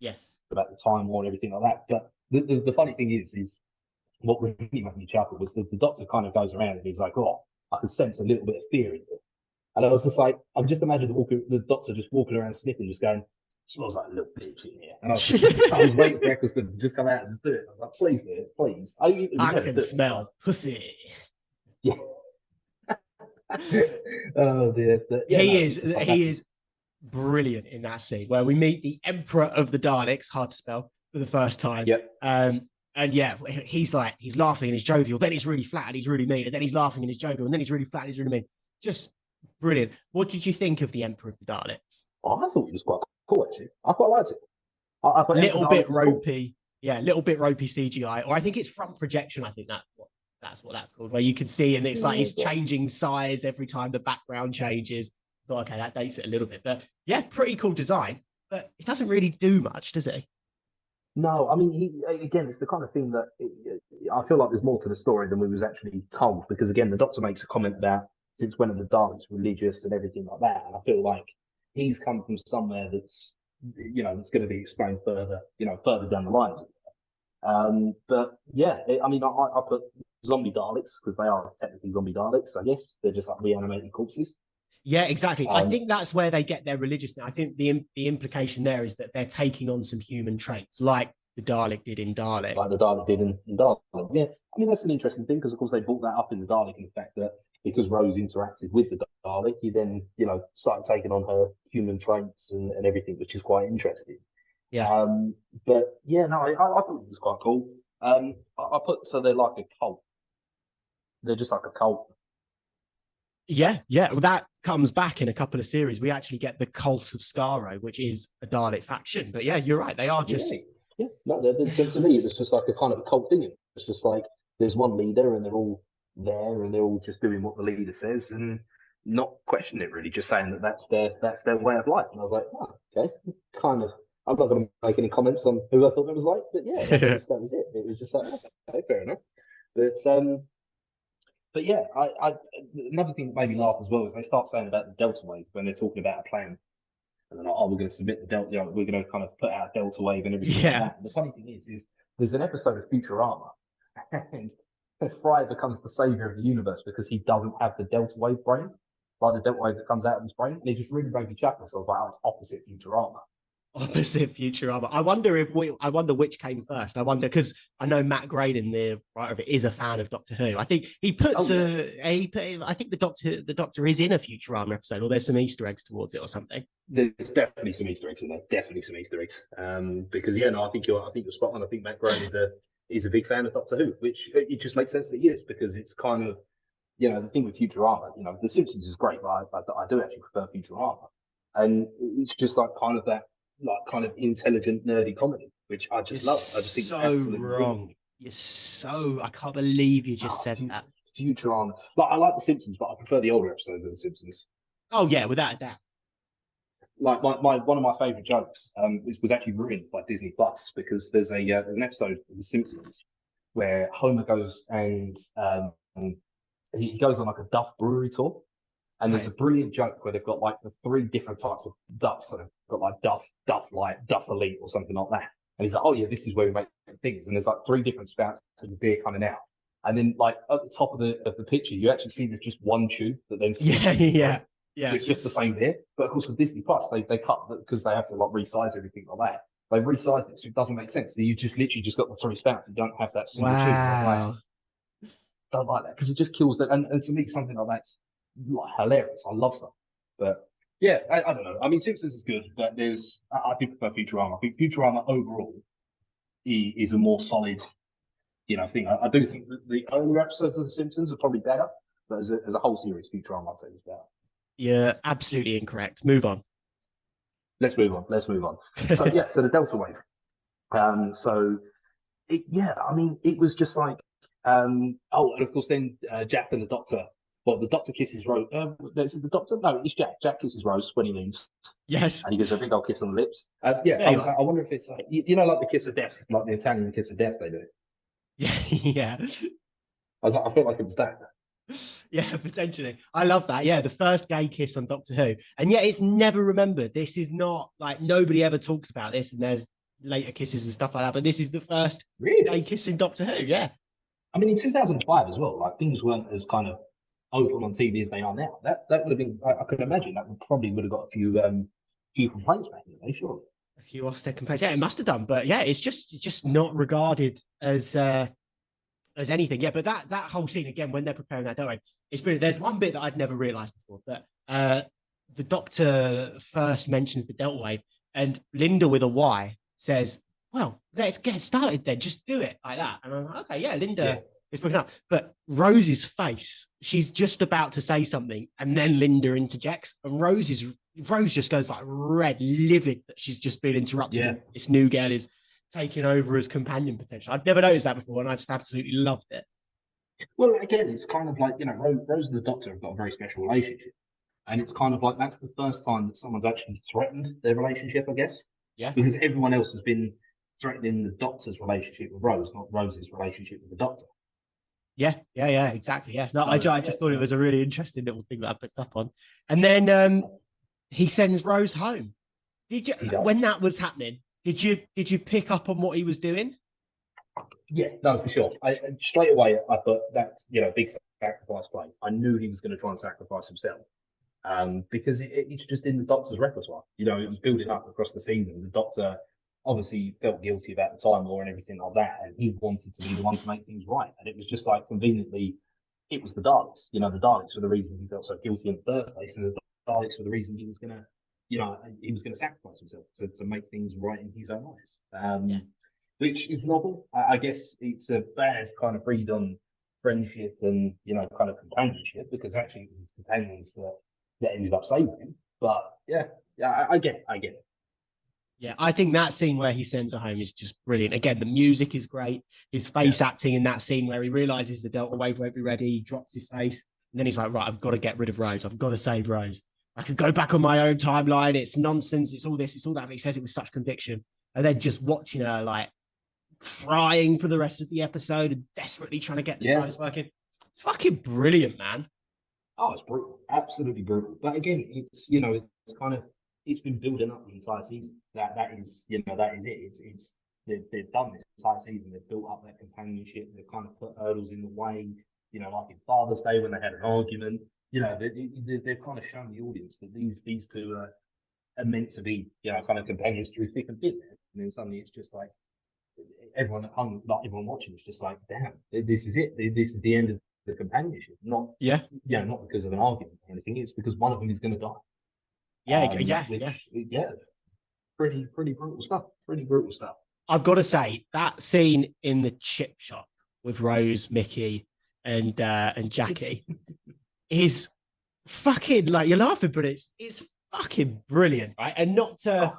about the Time War and everything like that. But the funny thing is what really made me chuckle was the Doctor kind of goes around and he's like, "Oh, I can sense a little bit of fear in it." And I was just like, I'm just imagining the Doctor just walking around sniffing, just going, "Smells like a little bitch in here." And I was waiting for Ecclestone to just come out and just do it. I was like, "Please do it, please." I can smell pussy. Yeah. Oh dear. He is brilliant in that scene where we meet the Emperor of the Daleks, hard to spell, for the first time. Yep. And yeah, he's laughing and he's jovial. Then he's really flat and he's really mean. And then he's laughing and he's jovial. And then he's really flat and he's really mean. Just brilliant. What did you think of the Emperor of the Daleks? Oh, I thought it was quite cool, actually. I quite liked it. A little bit ropey. Cool. Yeah, a little bit ropey CGI. Or I think it's front projection. I think that's what that's called, where you can see, and it's like it's changing size every time the background changes. Thought, okay, that dates it a little bit. But yeah, pretty cool design. But it doesn't really do much, does it? No, I mean, it's the kind of thing that I feel like there's more to the story than we was actually told. Because again, the Doctor makes a comment about since when are the Daleks religious and everything like that, and I feel like he's come from somewhere that's that's going to be explained further down the line. But yeah, I put zombie Daleks because they are technically zombie Daleks. I guess they're just like reanimated corpses. Yeah, exactly. I think that's where they get their religious. I think the implication there is that they're taking on some human traits, like the Dalek did in Dalek. Like the Dalek did in Dalek. Yeah, I mean that's an interesting thing because of course they brought that up in the Dalek in the fact that because Rose interacted with the Dalek, he then started taking on her human traits and everything, which is quite interesting. Yeah. But yeah, no, I thought it was quite cool. I put so they're like a cult. They're just like a cult. Yeah. Well, that comes back in a couple of series. We actually get the Cult of Skaro, which is a Dalek faction. But yeah, you're right. They are just. Yeah. No, to me, it was just like a kind of a cult thing. It's just like there's one leader and they're all there and they're all just doing what the leader says and not questioning it really, just saying that that's their way of life. And I was like, oh, okay, kind of. I'm not going to make any comments on who I thought it was like, but yeah, that was it. It was just like, okay, fair enough. But yeah, I another thing that made me laugh as well is they start saying about the Delta Wave when they're talking about a plan. And they're like, oh, we're going to submit the Delta, we're going to kind of put out Delta Wave and everything like that. And the funny thing is there's an episode of Futurama and Fry becomes the savior of the universe because he doesn't have the Delta Wave brain, like the Delta Wave that comes out of his brain. And it just really made me chuckle. So I was like, oh, it's opposite Futurama. opposite Futurama. I wonder which came first. I wonder because I know Matt Groening, the writer of it, is a fan of Doctor Who. I think he puts Oh yeah, I think the Doctor is in a Futurama episode, or there's some Easter eggs towards it or something. there's definitely some Easter eggs in there. Definitely some Easter eggs. Because yeah, no, I think you're spot on. I think Matt Groening is a big fan of Doctor Who, which it just makes sense that he is because it's kind of the thing with Futurama. The Simpsons is great, but I do actually prefer Futurama, and it's just like kind of that like kind of intelligent nerdy comedy, which I You're just love. I just think it's so absolutely brilliant. wrong. I can't believe you just Oh, said that. Futurama, like I like the Simpsons, but I prefer the older episodes of the Simpsons. Oh yeah, without a doubt. Like my one of my favorite jokes was actually ruined by Disney Plus because there's an episode of The Simpsons where Homer goes and he goes on like a Duff brewery tour, and there's a Right. brilliant joke where they've got like the three different types of Duff. So they've got like Duff, Duff Light, Duff Elite, or something like that. And he's like, oh yeah, this is where we make things. And there's like three different spouts of the beer coming out. And then like at the top of the picture, you actually see there's just one tube that then splits Yeah, into three. yeah, So yeah. it's just the same beer. But of course, with Disney Plus, they cut because they have to like resize everything like that. They resized it so it doesn't make sense. So you just literally just got the three spouts. You don't have that single tube. And I was like, Wow. don't like that because it just kills that. And to me, something like that's like hilarious. I love stuff. But yeah, I don't know. I mean, Simpsons is good, but I do prefer Futurama. I think Futurama overall is a more solid, thing. I do think that the earlier episodes of The Simpsons are probably better, but as a whole series, Futurama I'd say is better. You're absolutely incorrect. Move on. Let's move on. Let's move on. So yeah, so the Delta Wave. So yeah, I mean, it was just like, oh, and of course, then Jack and the Doctor. Well, the Doctor kisses Rose. Is it the Doctor? No, it's Jack. Jack kisses Rose when he leaves, Yes. and he gives her a big old kiss on the lips. Yeah, There I you was are. like, I wonder if it's like, like the kiss of death, like the Italian kiss of death they do. Yeah, yeah. I was like, I felt like it was that. Yeah, potentially. I love that. Yeah, the first gay kiss on Doctor Who. And yet it's never remembered. This is not like nobody ever talks about this, and there's later kisses and stuff like that. But this is the first gay Really? kiss in Doctor Who. Yeah. I mean, in 2005 as well, like things weren't as kind of open on TV as they are now. That would have been, I could imagine that would have got a few complaints back in the day, surely. A few Ofsted complaints. Yeah, it must have done. But yeah, it's just not regarded as anything. Yeah, but that whole scene again when they're preparing that dough, it's brilliant. There's one bit that I'd never realised before, but the Doctor first mentions the Delta Wave, and Linda with a Y says, "Well, let's get started then. Just do it like that." And I'm like, "Okay, yeah, Yeah. Linda is picking up." But Rose's face, she's just about to say something, and then Linda interjects, and Rose just goes like red, livid that she's just been interrupted, Yeah. and this new girl is taking over as companion potential. I've never noticed that before, and I just absolutely loved it. Well, again, it's kind of like, Rose and the Doctor have got a very special relationship. And it's kind of like that's the first time that someone's actually threatened their relationship, I guess, Yeah, because everyone else has been threatening the Doctor's relationship with Rose, not Rose's relationship with the Doctor. yeah, exactly. Yeah, no, So, I yeah, just thought it so was a really interesting little thing that I picked up on. And then he sends Rose home. Did you, he when does. that was happening? Did you pick up on what he was doing? Yeah, no, for sure. Straight away, I thought that's, big sacrifice play. I knew he was going to try and sacrifice himself. Because it's just in the Doctor's repertoire. It was building up across the season. The Doctor obviously felt guilty about the Time War and everything like that, and he wanted to be the one to make things right. And it was just like conveniently, it was the Daleks. The Daleks were the reason he felt so guilty in the first place, and the Daleks were the reason he was gonna sacrifice himself to make things right in his own eyes. Yeah, Which is novel. I guess it's a bad kind of read on friendship and kind of companionship because actually it was his companions that ended up saving him. But yeah, I get it. I get it. yeah. I think that scene where he sends her home is just brilliant. Again, the music is great. His Yeah, face acting in that scene where he realizes the Delta Wave won't be ready, he drops his face, and then he's like, "Right, I've got to get rid of Rose. I've got to save Rose. I could go back on my own timeline. It's nonsense. It's all this. It's all that." But he says it with such conviction, and then just watching her like crying for the rest of the episode and desperately trying to get the yeah. TARDIS working. It's fucking brilliant, man. Oh, it's brutal. Absolutely brutal. But again, it's kind of it's been building up the entire season. That is that is it. It's they've done this entire season. They've built up that companionship. They've kind of put hurdles in the way. Like in Father's Day when they had an argument. They've kind of shown the audience that these two are are meant to be, kind of companions through thick and thin. And then suddenly it's just like everyone at home, like everyone watching, is just like, damn, this is it. This is the end of the companionship. Not, Yeah. not because of an argument or anything. It's because one of them is going to die. Yeah. Pretty brutal stuff. Pretty brutal stuff. I've got to say that scene in the chip shop with Rose, Mickey, and Jackie is fucking, like, you're laughing, but it's fucking brilliant, right? And not to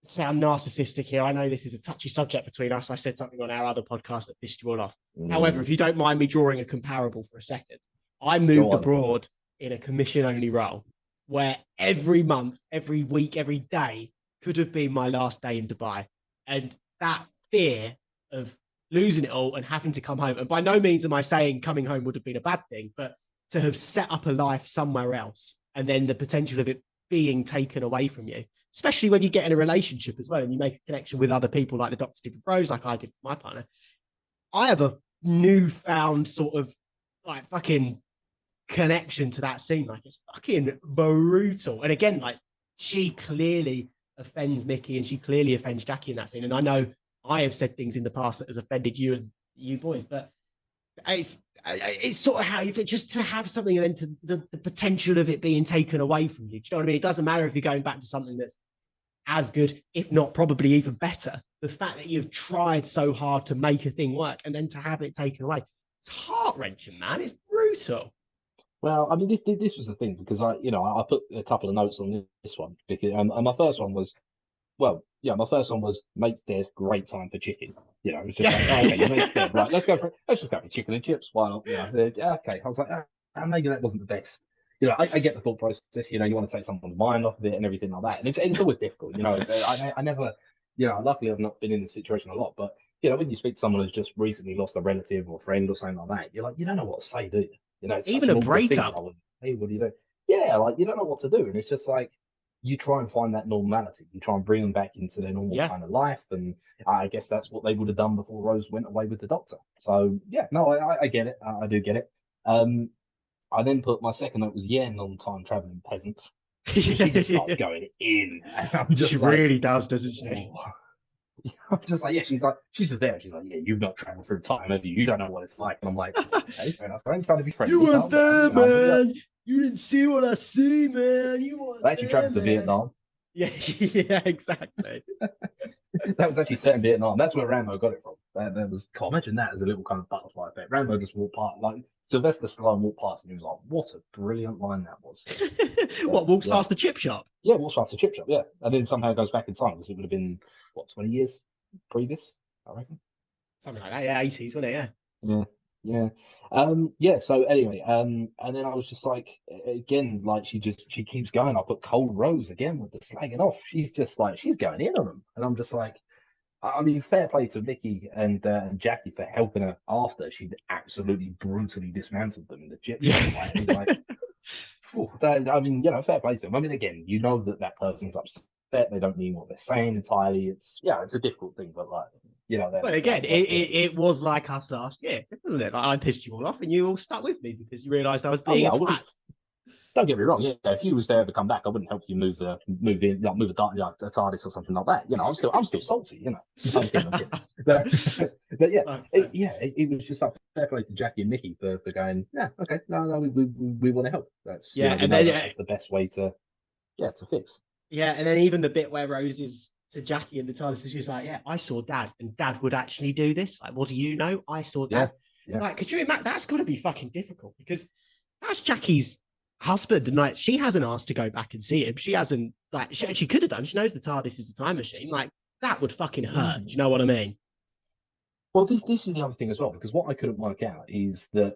sound narcissistic here, I know this is a touchy subject between us. I said something on our other podcast that pissed you all off. However, if you don't mind me drawing a comparable for a second, I moved abroad in a commission-only role where every month, every week, every day could have been my last day in Dubai. And that fear of losing it all and having to come home, and by no means am I saying coming home would have been a bad thing, but to have set up a life somewhere else and then the potential of it being taken away from you, especially when you get in a relationship as well and you make a connection with other people like the Doctor did with Rose, like I did with my partner. I have a newfound sort of like fucking connection to that scene. Like, it's fucking brutal. And again, like, she clearly offends Mickey and she clearly offends Jackie in that scene. And I know I have said things in the past that has offended you and you boys, but it's sort of how you think, just to have something and then to the potential of it being taken away from you. Do you know what I mean? It doesn't matter if you're going back to something that's as good, if not probably even better. The fact that you've tried so hard to make a thing work and then to have it taken away, it's heart-wrenching, man. It's brutal. Well, I mean, this was the thing, because I put a couple of notes on this one, because and my first one was, my first one was mate's dead, great time for chicken. It's just like, oh, okay, your mate's dead, right? Let's just go for chicken and chips. Why not? Okay. I was like, maybe that wasn't the best. I get the thought process. You want to take someone's mind off of it and everything like that, and it's always difficult. I never, luckily I've not been in this situation a lot, but when you speak to someone who's just recently lost a relative or friend or something like that, you're like, you don't know what to say, do you? It's even a breakup. Hey, what do you do? Yeah, like, you don't know what to do, and it's just like you try and find that normality. You try and bring them back into their normal kind of life, and I guess that's what they would have done before Rose went away with the Doctor. So yeah, no, I get it. I do get it. I then put my second note was non-time traveling peasants. She just starts going in. She really does, doesn't she? Oh. I'm just like, she's just there. She's like, you've not traveled through time, have you? You don't know what it's like. And I'm like, okay, fair enough. I ain't trying to be friendly. You weren't there, man. You didn't see what I see, man. You weren't. I actually traveled to Vietnam. Yeah, exactly. That was actually set in Vietnam. That's where Rambo got it from. That was, imagine that as a little kind of butterfly effect. Rambo just walked past, like Sylvester Stallone walked past, and he was like, "What a brilliant line that was!" What, walks past the chip shop? Yeah, walks past the chip shop. Yeah, and then somehow goes back in time, because it would have been 20 years previous, I reckon. Something like that. Yeah, 80s, wasn't it? Yeah. So anyway, and then I was just like, again, like she keeps going. I put Cold Rose again with the slagging off. She's just like, she's going in on them, and I'm just like, I mean, fair play to Mickey and Jackie for helping her after she'd absolutely brutally dismantled them in the gym. I mean, fair play to them. I mean, again, that person's upset. They don't mean what they're saying entirely. It's a difficult thing, but like, well, again, it was like us last year, wasn't it? Like, I pissed you all off and you all stuck with me because you realised I was being a twat. Don't get me wrong. Yeah, if you was there to come back, I wouldn't help you move a TARDIS or something like that. I'm still salty. But yeah, it was just like fair play to Jackie and Mickey for going. Yeah, okay, no, we want to help. That's and then that's the best way to fix. Yeah, and then even the bit where Rose is to Jackie in the TARDIS, she's like, "Yeah, I saw Dad, and Dad would actually do this. Like, what do you know? I saw Dad." Yeah. Like, could you imagine? That's got to be fucking difficult because that's Jackie's husband, and like, she hasn't asked to go back and see him. She hasn't, like, she could have done. She knows the TARDIS is a time machine. Like, that would fucking hurt. Do you know what I mean? Well, this is the other thing as well, because what I couldn't work out is that,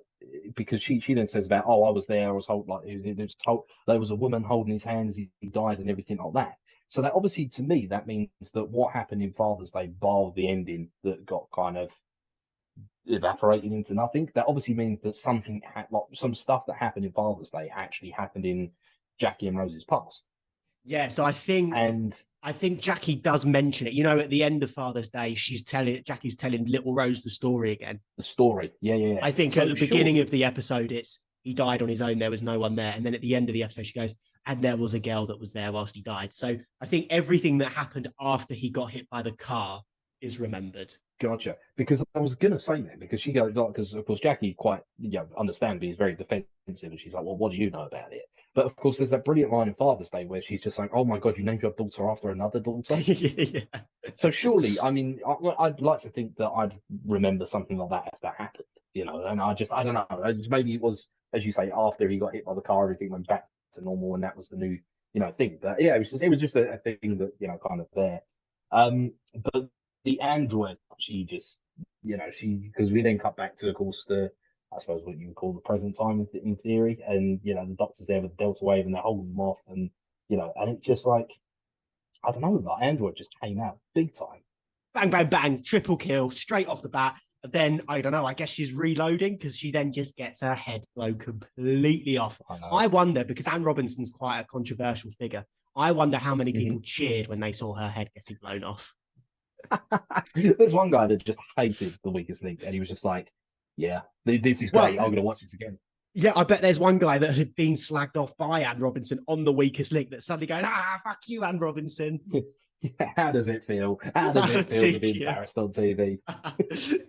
because she then says about, I was there, I was told, like, there was a woman holding his hand as he died and everything like that. So that obviously, to me, that means that what happened in Father's Day, bar the ending that got kind of evaporated into nothing, that obviously means that something like some stuff that happened in Father's Day actually happened in Jackie and Rose's past. Yeah, so I think Jackie does mention it. At the end of Father's Day, Jackie's telling little Rose the story again. The story, yeah. I think at the beginning of the episode, it's he died on his own. There was no one there, and then at the end of the episode, she goes, and there was a girl that was there whilst he died. So I think everything that happened after he got hit by the car is remembered. Gotcha. Because I was gonna say that because she goes like because of course Jackie quite understandably is very defensive and she's like, well, what do you know about it? But of course, there's that brilliant line in Father's Day where she's just like, oh my God, you named your daughter after another daughter. Yeah. So surely, I mean, I'd like to think that I'd remember something like that if that happened, And I don't know. Maybe it was, as you say, after he got hit by the car, everything went back to normal, and that was the new, thing. But yeah, it was just a thing that kind of there. But the android, she just, because we then cut back to, of course, I suppose what you would call the present time in theory, and the doctor's there with the Delta Wave, and they're holding them off, and and it's just like. I don't know, like Android just came out big time. Bang, bang, bang, triple kill straight off the bat. Then I don't know, I guess she's reloading because she then just gets her head blown completely off. I wonder, because Anne Robinson's quite a controversial figure, I wonder how many people cheered when they saw her head getting blown off. There's one guy that just hated The Weakest Link, and he was just like, yeah, this is great, I'm going to watch this again. Yeah, I bet there's one guy that had been slagged off by Anne Robinson on The Weakest Link that's suddenly going, fuck you, Anne Robinson. How does it feel? How does it feel to be embarrassed on TV?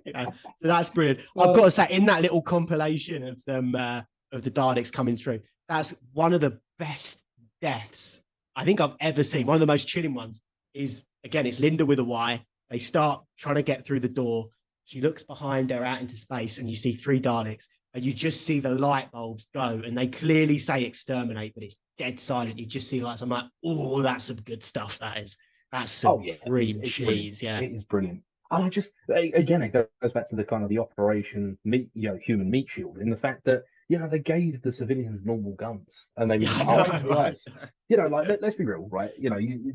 Yeah, so that's brilliant. I've got to say, in that little compilation of them of the Daleks coming through, that's one of the best deaths I think I've ever seen. One of the most chilling ones is, again, it's Linda with a Y. They start trying to get through the door. She looks behind her out into space, and you see 3 Daleks. And you just see the light bulbs go, and they clearly say exterminate, but it's dead silent. You just see lights. I'm like, oh, that's some good stuff. That's some cream cheese. Yeah, it is brilliant. And I just, again, it goes back to the kind of the Operation Meat, human meat shield, in the fact that they gave the civilians normal guns, and they were guys. Let's be real, right?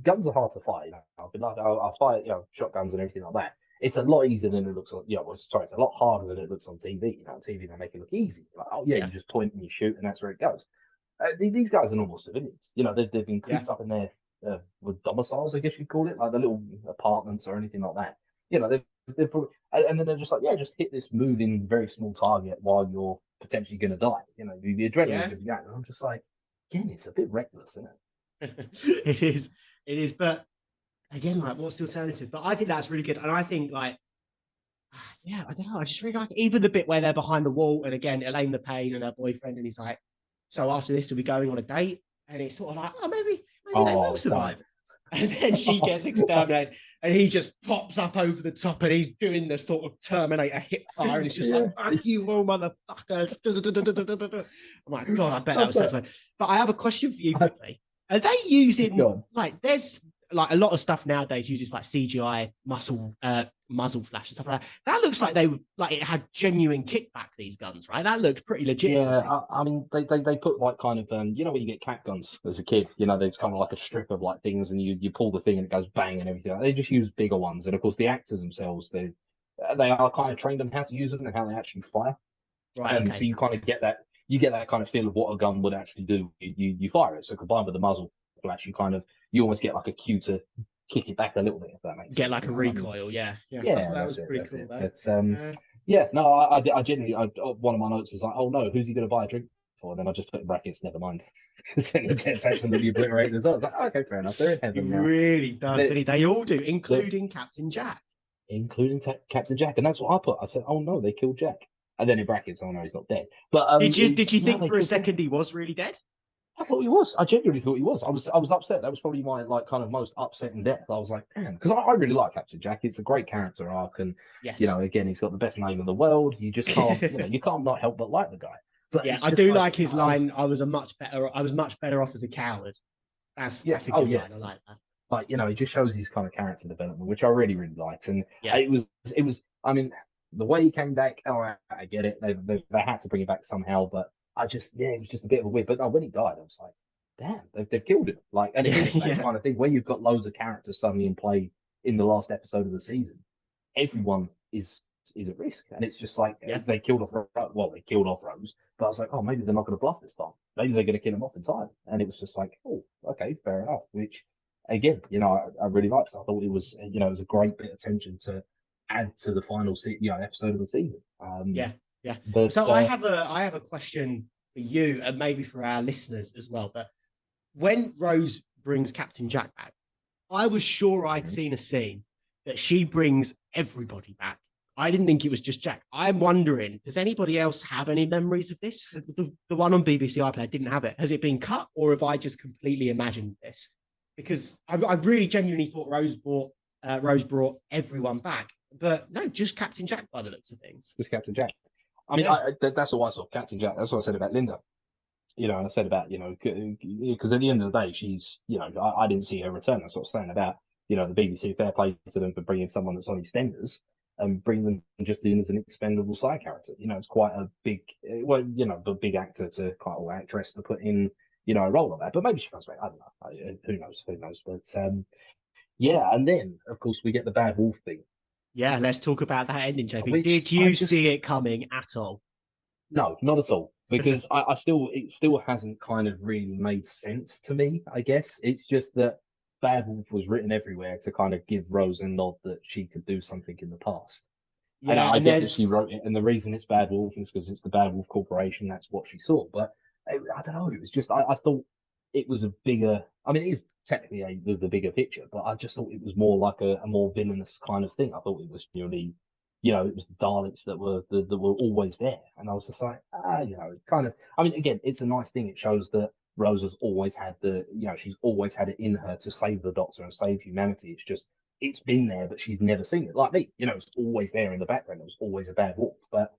Guns are hard to fire. I'll fire, shotguns and everything like that. It's a lot easier than it looks on. It's a lot harder than it looks on TV. On TV they make it look easy. Like, you just point and you shoot, and that's where it goes. These guys are normal civilians. They've been cooped up in their with domiciles, I guess you'd call it, like the little apartments or anything like that. They're probably, and then they're just like, just hit this moving, very small target while you're potentially going to die. The adrenaline of that. And I'm just like, again, it's a bit reckless, isn't it? It is, but. Again, like, what's the alternative? But I think that's really good. And I think, like, I don't know. I just really like even the bit where they're behind the wall. And again, Elaine the Pain and her boyfriend. And he's like, so after this, are we going on a date? And it's sort of like, maybe they will survive. And then she gets exterminated. And he just pops up over the top. And he's doing the sort of Terminator hip fire. And it's just like, fuck you all, motherfuckers. I'm like, God, I bet that was satisfying. But I have a question for you quickly. Are they using, like, there's... like a lot of stuff nowadays uses like CGI muzzle flash and stuff like that. That looks like it had genuine kickback, these guns, right? That looks pretty legit. Yeah, I mean they put like kind of when you get cap guns as a kid, there's kind of like a strip of like things, and you pull the thing and it goes bang and everything. They just use bigger ones, and of course the actors themselves they are kind of trained on how to use them and how they actually fire. Right. So you kind of get that kind of feel of what a gun would actually do. You fire it, so combined with the muzzle flash, you almost get like a cue to kick it back a little bit, if that makes sense. Get like a recoil, yeah. That was pretty cool. I genuinely, one of my notes was like, oh no, who's he going to buy a drink for? And then I just put in brackets, never mind. Because then it gets absolutely obliterated as well. I was like, okay, fair enough. They're in heaven now. It really does, didn't he? They all do, including Captain Jack. Including Captain Jack. And that's what I put. I said, oh no, they killed Jack. And then in brackets, oh no, he's not dead. But did you think for a second he was really dead? I thought he was. I genuinely thought he was. I was upset. That was probably my like kind of most upsetting death. I was like, damn, because I really like Captain Jack. It's a great character arc, and again, he's got the best name in the world. You just can't, you can't not help but like the guy. But I do like his line. I was much better off as a coward. That's a good line. I like that. Like it just shows his kind of character development, which I really liked. And it was. I mean, the way he came back. Oh, I get it. They had to bring it back somehow, but. It was just a bit of a weird, but when he died, I was like, damn, they've killed him. Like, and it's that kind of thing where you've got loads of characters suddenly in play in the last episode of the season. Everyone is at risk, and it's just like they killed off. They killed off Rose, but I was like, oh, maybe they're not going to bluff this time. Maybe they're going to kill him off entirely. And it was just like, oh, okay, fair enough. Which, again, I really liked. I thought it was, it was a great bit of attention to add to the final episode of the season. Yeah. But, so I have a question for you, and maybe for our listeners as well. But when Rose brings Captain Jack back, I was sure I'd Mhm. seen a scene that she brings everybody back. I didn't think it was just Jack. I'm wondering, does anybody else have any memories of this? The one on BBC iPlayer didn't have it. Has it been cut, or have I just completely imagined this? Because I really genuinely thought Rose brought everyone back, but no, just Captain Jack by the looks of things. Just Captain Jack. I mean, Yeah, that's all I saw. Captain Jack. That's what I said about Linda. And I said about, because at the end of the day, she's, I didn't see her return. That's what I was saying about, the BBC, fair play to them for bringing someone that's on EastEnders and bring them just in as an expendable side character. It's quite a big, a big actor to quite an actress to put in, a role like that. But maybe she comes back. I don't know. Who knows? Who knows? But yeah, and then of course we get the Bad Wolf thing. yeah. Let's talk about that ending, JP. Which Did I you just see it coming at all? No, not at all. Because it still hasn't kind of really made sense to me, I guess. It's just that Bad Wolf was written everywhere to kind of give Rose a nod that she could do something in the past. And Yeah, I and get that she there's wrote it, and the reason it's Bad Wolf is because it's the Bad Wolf Corporation. That's what she saw. But I don't know. It was just I thought it was a bigger. I mean, it is technically the bigger picture, but I just thought it was more like a more villainous kind of thing. I thought it was purely, it was the Daleks that were always there, and I was just like, kind of. I mean, again, it's a nice thing. It shows that Rose has always had she's always had it in her to save the Doctor and save humanity. It's just it's been there, but she's never seen it. Like me, it's always there in the background. It was always a Bad Wolf, but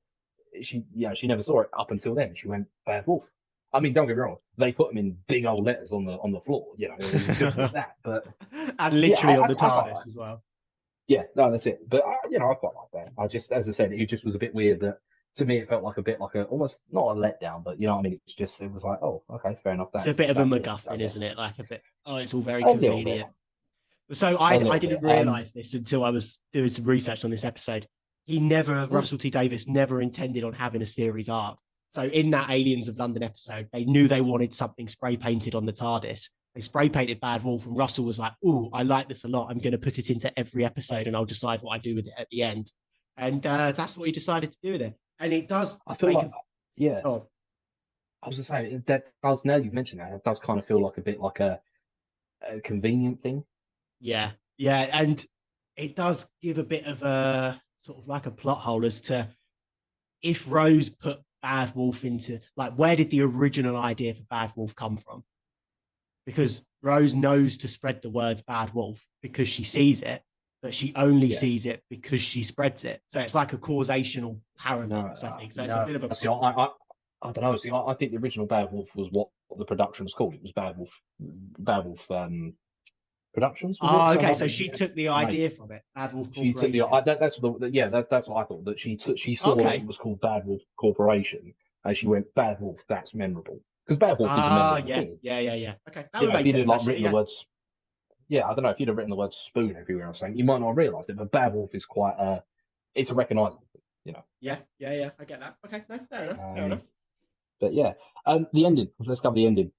she never saw it up until then. She went Bad Wolf. I mean, don't get me wrong, they put them in big old letters on the floor. It was as simple as that. But and yeah, literally on the I quite like. TARDIS as well. Yeah, no, that's it. But I quite like that. I just, as I said, it just was a bit weird that to me it felt like a bit like a almost not a letdown, but you know what I mean. It was like, oh, okay, fair enough. It's a bit of a That's it, I MacGuffin, isn't guess. it? Like a bit. Oh, it's all very A little bit, convenient. So a I little bit. didn't realize this until I was doing some research on this episode. Mm, Russell T Davies never intended on having a series arc. So in that Aliens of London episode, they knew they wanted something spray painted on the TARDIS. They spray painted Bad Wolf, and Russell was like, "Ooh, I like this a lot. I'm going to put it into every episode, and I'll decide what I do with it at the end." And that's what he decided to do there. And it does I feel make like, a yeah, oh, I was just saying that does now you've mentioned that it does kind of feel like a bit like a convenient thing. yeah, yeah, and it does give a bit of a sort of like a plot hole as to if Rose put Bad Wolf into like where did the original idea for Bad Wolf come from? Because Rose knows to spread the words Bad Wolf because she sees it, but she only Yeah. sees it because she spreads it. So it's like a causational No, paradox, I think. So it's a no. bit of a See, problem. I don't know. See, I think the original Bad Wolf was what the production was called. It was Bad Wolf Productions was it? Oh, So okay. that So was she just took the made. idea from it, Bad Wolf She took the Corporation. that's what I thought that she saw that Okay. it was called Bad Wolf Corporation and she went Bad Wolf. That's memorable because Bad Wolf is a Ah, memorable yeah, thing. yeah, yeah, yeah. Okay, that would If make you'd have sense like actually. written the Yeah, words, yeah, I don't know if you'd have written the word spoon everywhere or something, you might not have realised it. But Bad Wolf is quite it's a recognisable thing, yeah, yeah, yeah. I get that. Okay, no, fair enough. Fair enough. Um, but yeah, the ending. Let's cover the ending.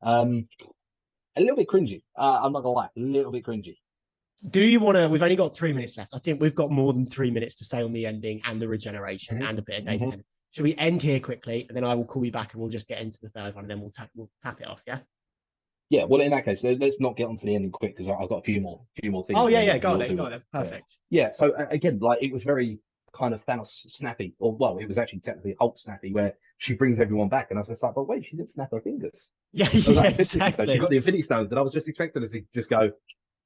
A little bit cringy. I'm not gonna lie, a little bit cringy. Do you want to? We've only got 3 minutes left. I think we've got more than 3 minutes to say on the ending and the regeneration hmm and a bit of David hmm Tennant. Should we end here quickly, and then I will call you back, and we'll just get into the third one, and then we'll tap it off. Yeah. Yeah, well, in that case, let's not get onto the ending quick because I've got a few more Oh things, and yeah, then yeah. we'll Go do on it. then. Perfect. Yeah. So again, like it was very kind of Thanos snappy, or well, it was actually technically Hulk snappy, where she brings everyone back, and I was just like, but wait, she didn't snap her fingers. Yeah, I was yeah, like Infinity Stones. She exactly. got the Infinity Stones, and I was just expecting her to just go,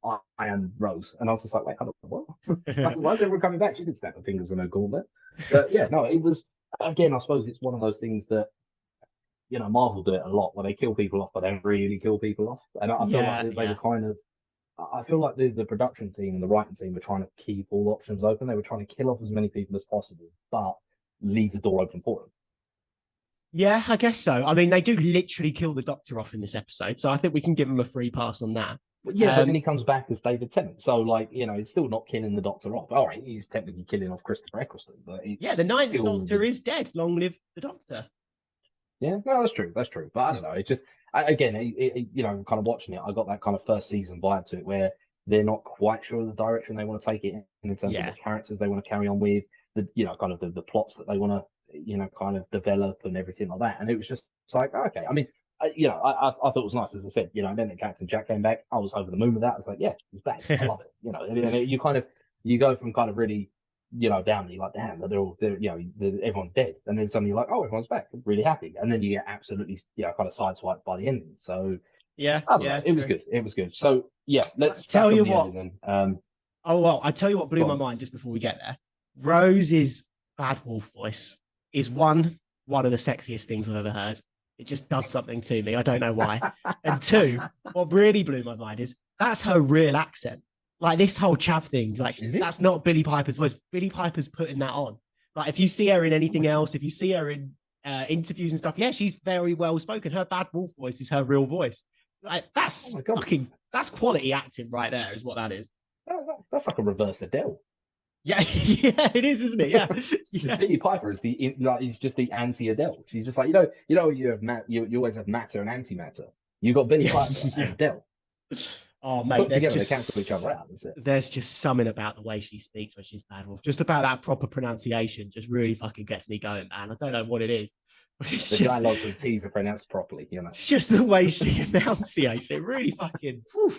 I am Rose, and I was just like, wait, hold on, what? Why is everyone coming back? She didn't snap her fingers on her gauntlet. But yeah, no, it was again. I suppose it's one of those things that Marvel do it a lot where they kill people off, but they don't really kill people off. And I feel like Yeah, they were yeah, kind of, I feel like the production team and the writing team were trying to keep all options open. They were trying to kill off as many people as possible, but leave the door open for them. yeah. I guess so. I mean, they do literally kill the Doctor off in this episode, so I think we can give them a free pass on that. But yeah, but then Um, he comes back as David Tennant. So, like, he's still not killing the Doctor off. All right, he's technically killing off Christopher Ecclestone, but yeah, the it's Ninth still Doctor is dead. Long live the Doctor. yeah, no, that's true. That's true. But I don't know. It just again, kind of watching it, I got that kind of first season vibe to it where they're not quite sure of the direction they want to take it in terms of the Yeah, characters they want to carry on with, kind of the plots that they want to, kind of develop and everything like that. And it was just like, okay. I mean, I thought it was nice, as I said, and then the Captain Jack came back. I was over the moon with that. I was like, yeah, he's back. I love it. And you kind of, you go from kind of really, down, you're like, damn, everyone's dead. And then suddenly you're like, oh, everyone's back. I'm really happy. And then you get absolutely, kind of sideswiped by the ending. So Yeah, I don't know. yeah, It was true. good. It was good. So yeah, let's Tell back you up the what. ending then. Oh well, I tell you what blew Go my on. mind just before we get there. Rose's bad wolf voice is one of the sexiest things I've ever heard. It just does something to me. I don't know why. And two, what really blew my mind is that's her real accent. Like this whole chav thing, like Is it? that's not Billy Piper's voice. Billy Piper's putting that on. Like if you see her in anything else, if you see her in interviews and stuff, yeah, she's very well spoken. Her bad wolf voice is her real voice. Like Oh that's my god, that's quality acting right there, is what that is. that's like a reverse Adele. Yeah, yeah, it is, isn't it? Yeah, Because yeah, Billie Piper is he's just the anti-Adele. She's just like you have you always have matter and antimatter. You got Billie yeah, Piper and yeah. Adele Oh, mate, put together. They cancel each other out. That's it. there's just something about the way she speaks when she's bad wolf. Just about that proper pronunciation, just really fucking gets me going, man. I don't know what it is, but The dialogue for the T's are pronounced properly. it's just the way she enunciates it. Really fucking, whew,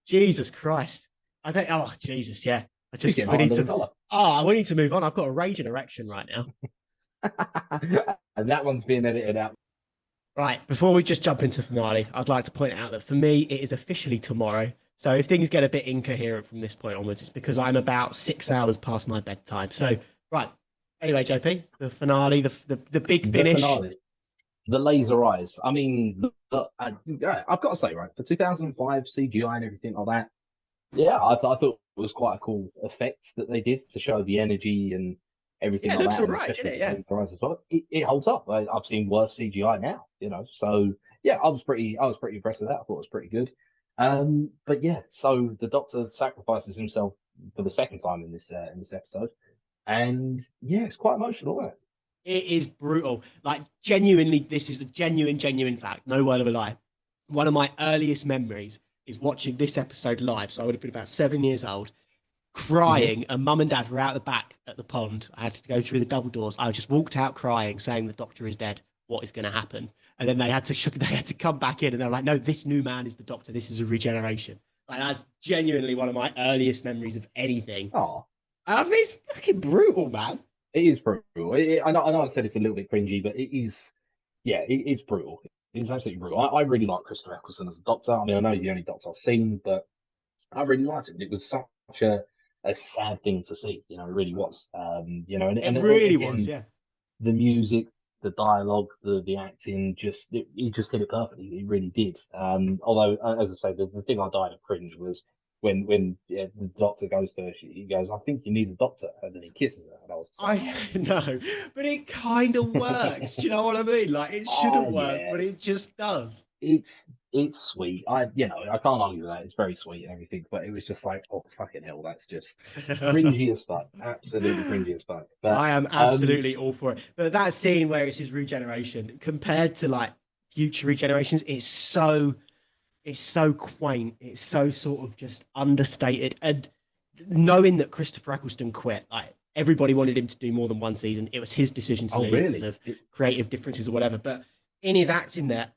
Jesus Christ. I don't. Oh, Jesus, yeah. She's getting We hot need under the to. collar. Oh, we need to move on. I've got a raging erection right now. And that one's being edited out. Right, before we just jump into the finale, I'd like to point out that for me, it is officially tomorrow. So if things get a bit incoherent from this point onwards, it's because I'm about 6 hours past my bedtime. So, right. Anyway, JP, the finale, the big The finish. finale, the laser eyes. I mean, I've got to say, right, for 2005 CGI and everything like that, yeah, I thought it was quite a cool effect that they did to show the energy and everything Yeah, it like looks that, all and right, especially didn't it? the Yeah. laser eyes as well. It holds up. I've seen worse CGI now, So yeah, I was pretty impressed with that. I thought it was pretty good. But yeah, so the Doctor sacrifices himself for the second time in this episode, and yeah, it's quite emotional, isn't it? It is brutal. Like, genuinely, this is a genuine fact. No word of a lie. One of my earliest memories is watching this episode live. So I would have been about 7 years old, Hmm. crying, and mum and dad were out the back at the pond. I had to go through the double doors. I just walked out crying, saying the doctor is dead. What is going to happen? And then they had to come back in, and they were like, "No, this new man is the doctor. This is a regeneration." Like that's genuinely one of my earliest memories of anything. Oh, It's fucking brutal, man. it is brutal. I know I said it's a little bit cringy, but it is. Yeah, it's brutal. It's absolutely brutal. I really like Christopher Ecclestone as a Doctor. I mean, I know he's the only Doctor I've seen, but I really liked him. It was such a sad thing to see. It really was. It And really was, again, yeah. the music, the dialogue, the acting, he just did it perfectly. He really did. Although, as I say, the thing I died of cringe was when the doctor goes to her, he goes, "I think you need a doctor," and then he kisses her, and I was just like, I know, but it kind of works. Do you know what I mean? Like it "Oh shouldn't work, yeah, but it just does. it's it's sweet. I can't argue with that. It's very sweet and everything, but it was just like, oh fucking hell, that's just cringy as fuck. Absolutely cringy as fuck. But I am um, absolutely all for it. But that scene where it's his regeneration compared to like future regenerations, it's so quaint. It's so sort of just understated. And knowing that Christopher Eccleston quit, like everybody wanted him to do more than one season. It was his decision to oh leave because really? of creative differences or whatever. But in his acting there,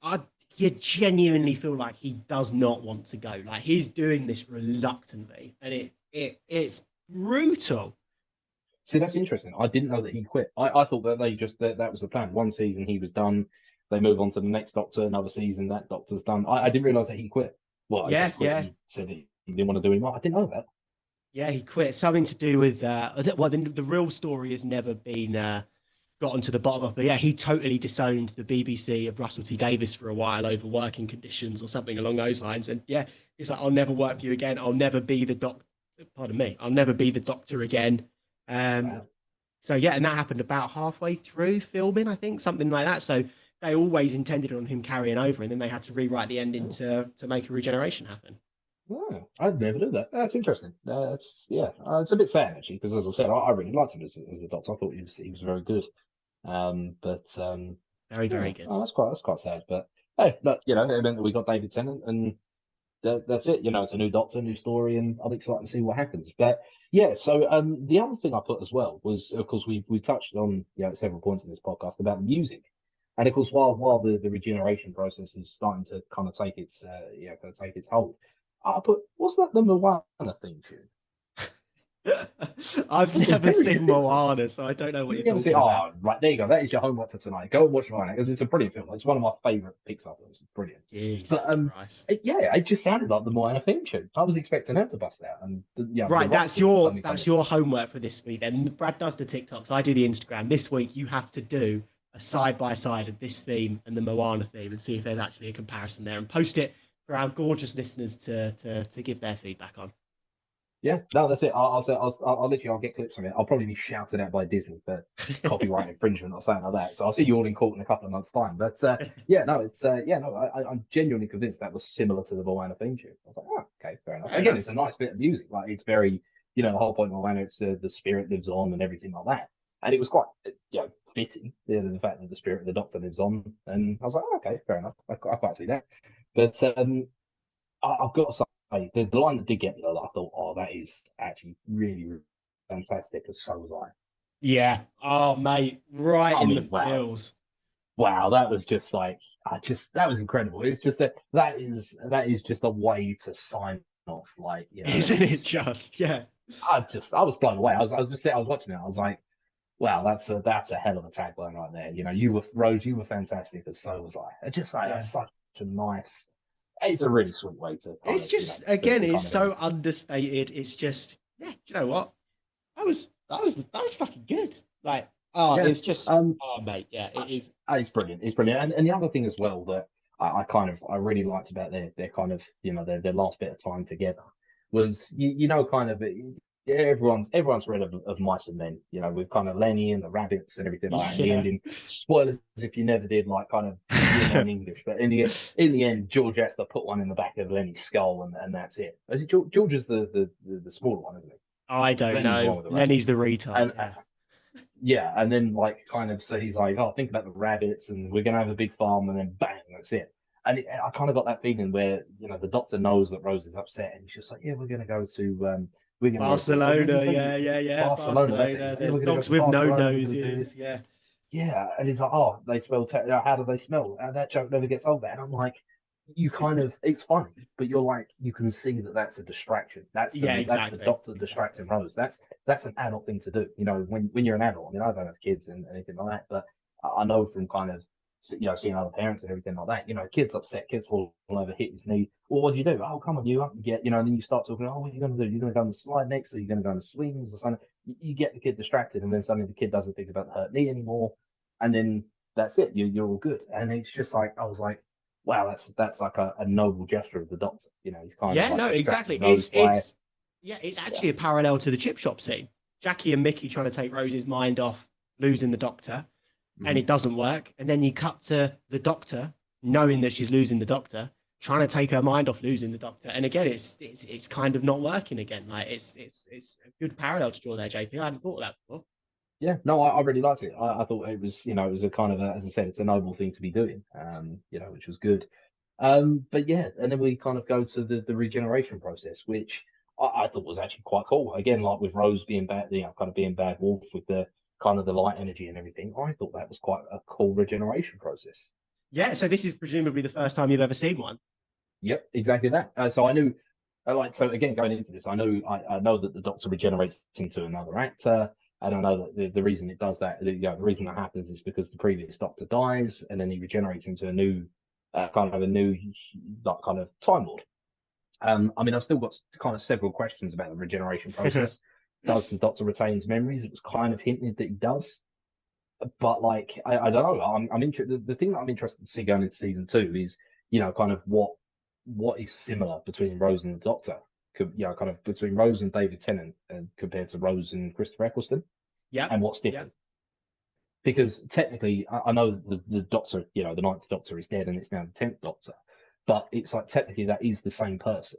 you genuinely feel like he does not want to go. Like he's doing this reluctantly, and it's brutal. See, that's interesting. I didn't know that he quit. I thought that that was the plan. One season he was done. They move on to the next Doctor. Another season that Doctor's done. I didn't realize that he quit. Well, I say Yeah, quit. yeah. He said he didn't want to do anymore. I didn't know that. Yeah, he quit. Something to do with well, the real story has never been gotten to the bottom of. But yeah, he totally disowned the BBC of Russell T Davis for a while over working conditions or something along those lines. And yeah, he's like, "I'll never work for you again. I'll never be the doc." Pardon me. I'll never be the doctor again. Um, Wow. so yeah, and that happened about halfway through filming, I think, something like that. So they always intended on him carrying over, and then they had to rewrite the ending to make a regeneration happen. Oh, I never knew that. That's interesting. It's a bit sad actually because as I said, I really liked him as the Doctor. I thought he was very good. But Very, yeah, very good. oh, that's quite sad. But hey, look, it meant that we got David Tennant, and that's it. It's a new Doctor, new story, and I'm excited to see what happens. But yeah, so the other thing I put as well was, of course, we touched on several points in this podcast about the music. And of course, while the regeneration process is starting to kind of take its kind of take its hold, but what's that the Moana theme tune? I've It was never very seen similar. Moana, so I don't know what You you're never see? talking about. Oh, right there you go. That is your homework for tonight. Go and watch Moana because it's a brilliant film. It's one of my favorite Pixar films. It's brilliant. Jesus But Christ. it just sounded like the Moana theme tune. I was expecting her to bust out, and the Right, rock didn't suddenly come that's in. your homework for this week. Then Brad does the TikToks. I do the Instagram. This week you have to do a side by side of this theme and the Moana theme and see if there's actually a comparison there and post it for our gorgeous listeners to give their feedback on. Yeah, no, that's it. I'll literally I'll get clips from it. I'll probably be shouted at by Disney for copyright infringement or something like that. So I'll see you all in court in a couple of months' time. But yeah, no, it's yeah, no, I'm genuinely convinced that was similar to the Moana theme tune. I was like, oh, okay, fair enough. Fair Again, enough. it's a nice bit of music. Like it's very, the whole point of Moana, it's the spirit lives on and everything like that. And it was quite, fitting, the fact that the spirit of the Doctor lives on. And I was like, oh, okay, fair enough. I quite see that. But I've got to say, the line that did get me though, that I thought, oh, that is actually really, really fantastic, and so was I. Yeah. Oh, mate, right I in the mean, wow, feels. wow, that was just like, that was incredible. It's just that is just a way to sign off, like, Isn't it just? Yeah. I was blown away. I was watching it. I was like, wow, that's a hell of a tagline right there. You were Rose, you were fantastic, and so was I. It's just like Yeah. that's such a nice. It's a really sweet way to kind It's of, just to, again, to it's kind of end. so understated. It's just yeah, do you know what? That was fucking good. Like, oh, Yeah. it's just Um, oh mate, yeah, it is. It's brilliant. It's brilliant. And the other thing as well that I really liked about their kind of their last bit of time together was kind of everyone's read of Mice and Men. With kind of Lenny and the rabbits and everything like that. And the Yeah. ending, spoilers if you never did, like kind of year nine English. But in the end, George has to put one in the back of Lenny's skull, and that's it. Is it George is the smaller one, isn't he? I don't Lenny's the one know. with the rabbit. Lenny's the retard. And Yeah. yeah, and then like kind of so he's like, oh, think about the rabbits, and we're gonna have a big farm, and then bang, that's it. And I kind of got that feeling where the doctor knows that Rose is upset, and he's just like, yeah, we're gonna go to what does he Barcelona. say? Yeah, yeah, yeah. Barcelona. That's it. He's Barcelona. like, yeah, There's we're gonna go dogs to with no Barcelona because noses. Yeah. yeah, and he's like, oh, they smell. How do they smell? And that joke never gets old. And I'm like, you kind of, it's funny, but you're like, you can see that that's a distraction. Yeah, That's the exactly. doctor distracting Exactly. Rose. That's an adult thing to do. When you're an adult. I mean, I don't have kids and anything like that, but I know from kind of seeing other parents and everything like that. Kids upset, kids fall over, hit his knee. Well, what do you do? Oh, come on, you up and get. And then you start talking. Oh, what are you going to do? You're going to go on the slide next, or you're going to go on the swings or something. You get the kid distracted, and then suddenly the kid doesn't think about the hurt knee anymore, and then that's it. You're all good. And it's just like I was like, wow, that's like a noble gesture of the doctor. He's kind of Yeah, like no, exactly. distracting Rose by It's yeah, actually a parallel to the chip shop scene. Jackie and Mickey trying to take Rose's mind off losing the doctor, and mhm. it doesn't work. And then you cut to the doctor knowing that she's losing the doctor, trying to take her mind off losing the doctor. And again, it's kind of not working again. Like it's a good parallel to draw there, JP. I hadn't thought of that before. Yeah, no, I really liked it. I thought it was a kind of as I said, it's a noble thing to be doing, which was good. But yeah, and then we kind of go to the regeneration process, which I thought was actually quite cool. Again, like with Rose being bad, kind of being bad wolf with the kind of the light energy and everything. I thought that was quite a cool regeneration process. Yeah, so this is presumably the first time you've ever seen one. Yep, exactly that. So I knew, so again, going into this, I know that the Doctor regenerates into another actor, and I know that the reason it does that, the reason that happens is because the previous Doctor dies, and then he regenerates into a new, like kind of Time Lord. I mean, I've still got kind of several questions about the regeneration process. Does the Doctor retain his memories? It was kind of hinted that he does, but like I don't know. I'm interested. The thing that I'm interested to see going into season two is kind of what is similar between Rose and the Doctor. Kind of between Rose and David Tennant and compared to Rose and Christopher Ecclestone, Yep. and what's Yep. different. Because technically, I know the Doctor, the ninth Doctor is dead and it's now the 10th Doctor, but it's like technically that is the same person.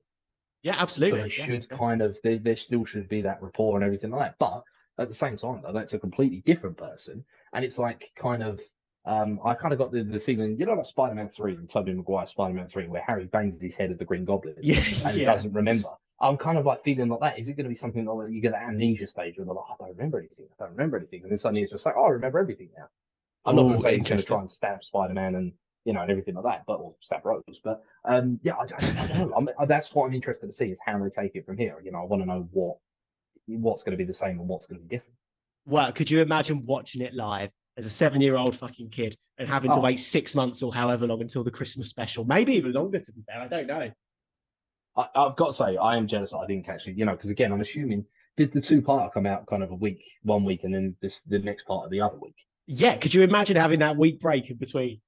Yeah, So absolutely. they Yeah. should Yeah. kind of there still should be that rapport and everything like that. But at the same time, though, that's a completely different person, and it's like kind of I kind of got the feeling, like Spider-Man 3 and Tobey Maguire Spider-Man 3, where Harry bangs his head at the Green Goblin Yeah. and he Yeah. doesn't remember. I'm kind of like feeling like that. Is it going to be something like you get an amnesia stage where they're like, I don't remember anything, I don't remember anything, and then suddenly it's just like, oh, I remember everything now. I'm not going Oh, to say he's going to try interesting. and stab Spider-Man and and everything like that, but or stab Rose. But yeah, I don't know. That's what I'm interested to see is how they take it from here. I want to know what's going to be the same and what's going to be different. Well, could you imagine watching it live as a 7-year-old fucking kid and having to Oh, wait 6 months or however long until the Christmas special? Maybe even longer, to be fair. I don't know. I've got to say, I am jealous that I didn't catch it. Because again, I'm assuming did the two-part come out kind of one week, and then the next part of the other week. Yeah, could you imagine having that week break in between?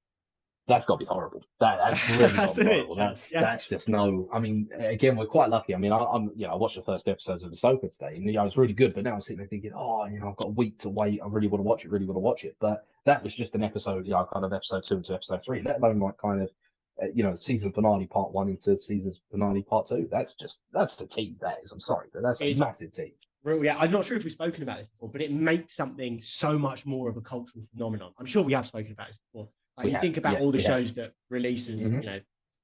That's got to be horrible. That's really got That's to be a bit horrible. just, That's yeah. that's just no. I mean, again, we're quite lucky. I mean, I watched the first episodes of Ahsoka today, and it was really good. But now I'm sitting there thinking, oh, I've got a week to wait. I really want to watch it. Really want to watch it. But that was just an episode, kind of episode 2 into episode 3. Let alone like kind of, season finale part 1 into season finale part 2. That's the tease. That is. I'm sorry, but that's a It's massive tease. real. Yeah, I'm not sure if we've spoken about this before, but it makes something so much more of a cultural phenomenon. I'm sure we have spoken about this before. Like We you have, think about yeah, all the we have. shows that releases, Hmm.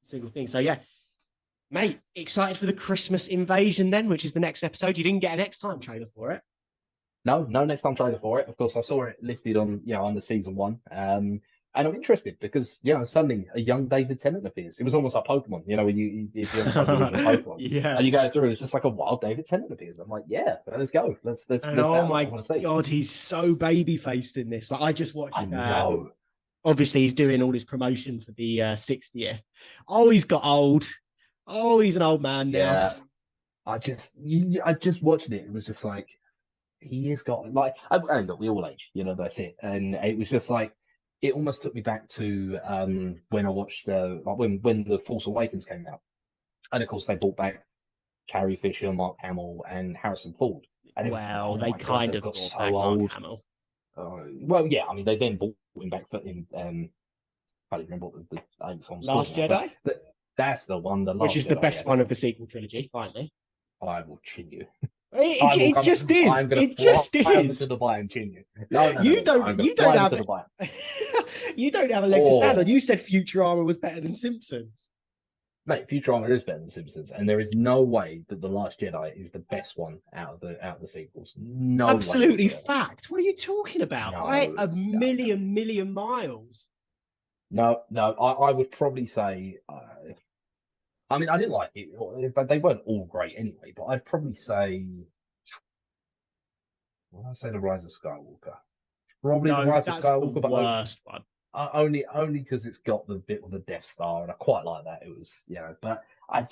single thing. So yeah, mate, excited for the Christmas invasion then, which is the next episode. You didn't get an X time trailer for it. No next time trailer for it. Of course, I saw it listed on the season 1. And I'm interested because suddenly a young David Tennant appears. It was almost like Pokemon, when if you ever played the original Pokemon, Yeah. and you go through, it's just like a wild David Tennant appears. I'm like, yeah, let's go, And let's oh battle it. I my want to see. God, he's so baby faced in this. Like I just I watched know. obviously he's doing all his promotion for the 60th. Oh, he's got old. Oh, he's an old man now. Yeah, I just watched it. It was just like he has got like, and look, we all age, that's it. And it was just like it almost took me back to when I watched like when the Force Awakens came out. And of course, they brought back Carrie Fisher, Mark Hamill, and Harrison Ford. And everyone thought, Well, oh they my God, kind they've of got brought so back Mark old. Hamill, Well, yeah, I mean, they then brought him back for in, I don't remember what the eighth one's called Last now, but Jedi, that's the one, The which Last is the Jedi. best Yeah, one of the sequel trilogy. Finally, I will chin you. it, I will it come. just I'm is. going to It just fly over to is. Dubai and chin you. No, no, no, You no, no. don't. I'm going to You fly don't over have. to Dubai. You don't have a leg to stand on. Oh, You said Futurama was better than Simpsons. mate, Futurama is better than Simpsons, and there is no way that The Last Jedi is the best one out of the sequels. No way Absolutely whatsoever. fact. What are you talking about? By No, a no, no. million miles. No, no, I would probably say, I mean, I didn't like it, but they weren't all great anyway. But I'd probably say, well, I'd say The Rise of Skywalker. Probably The No, Rise of that's the Skywalker, but worst one. only because it's got the bit with the Death Star, and I quite like that. It was, but The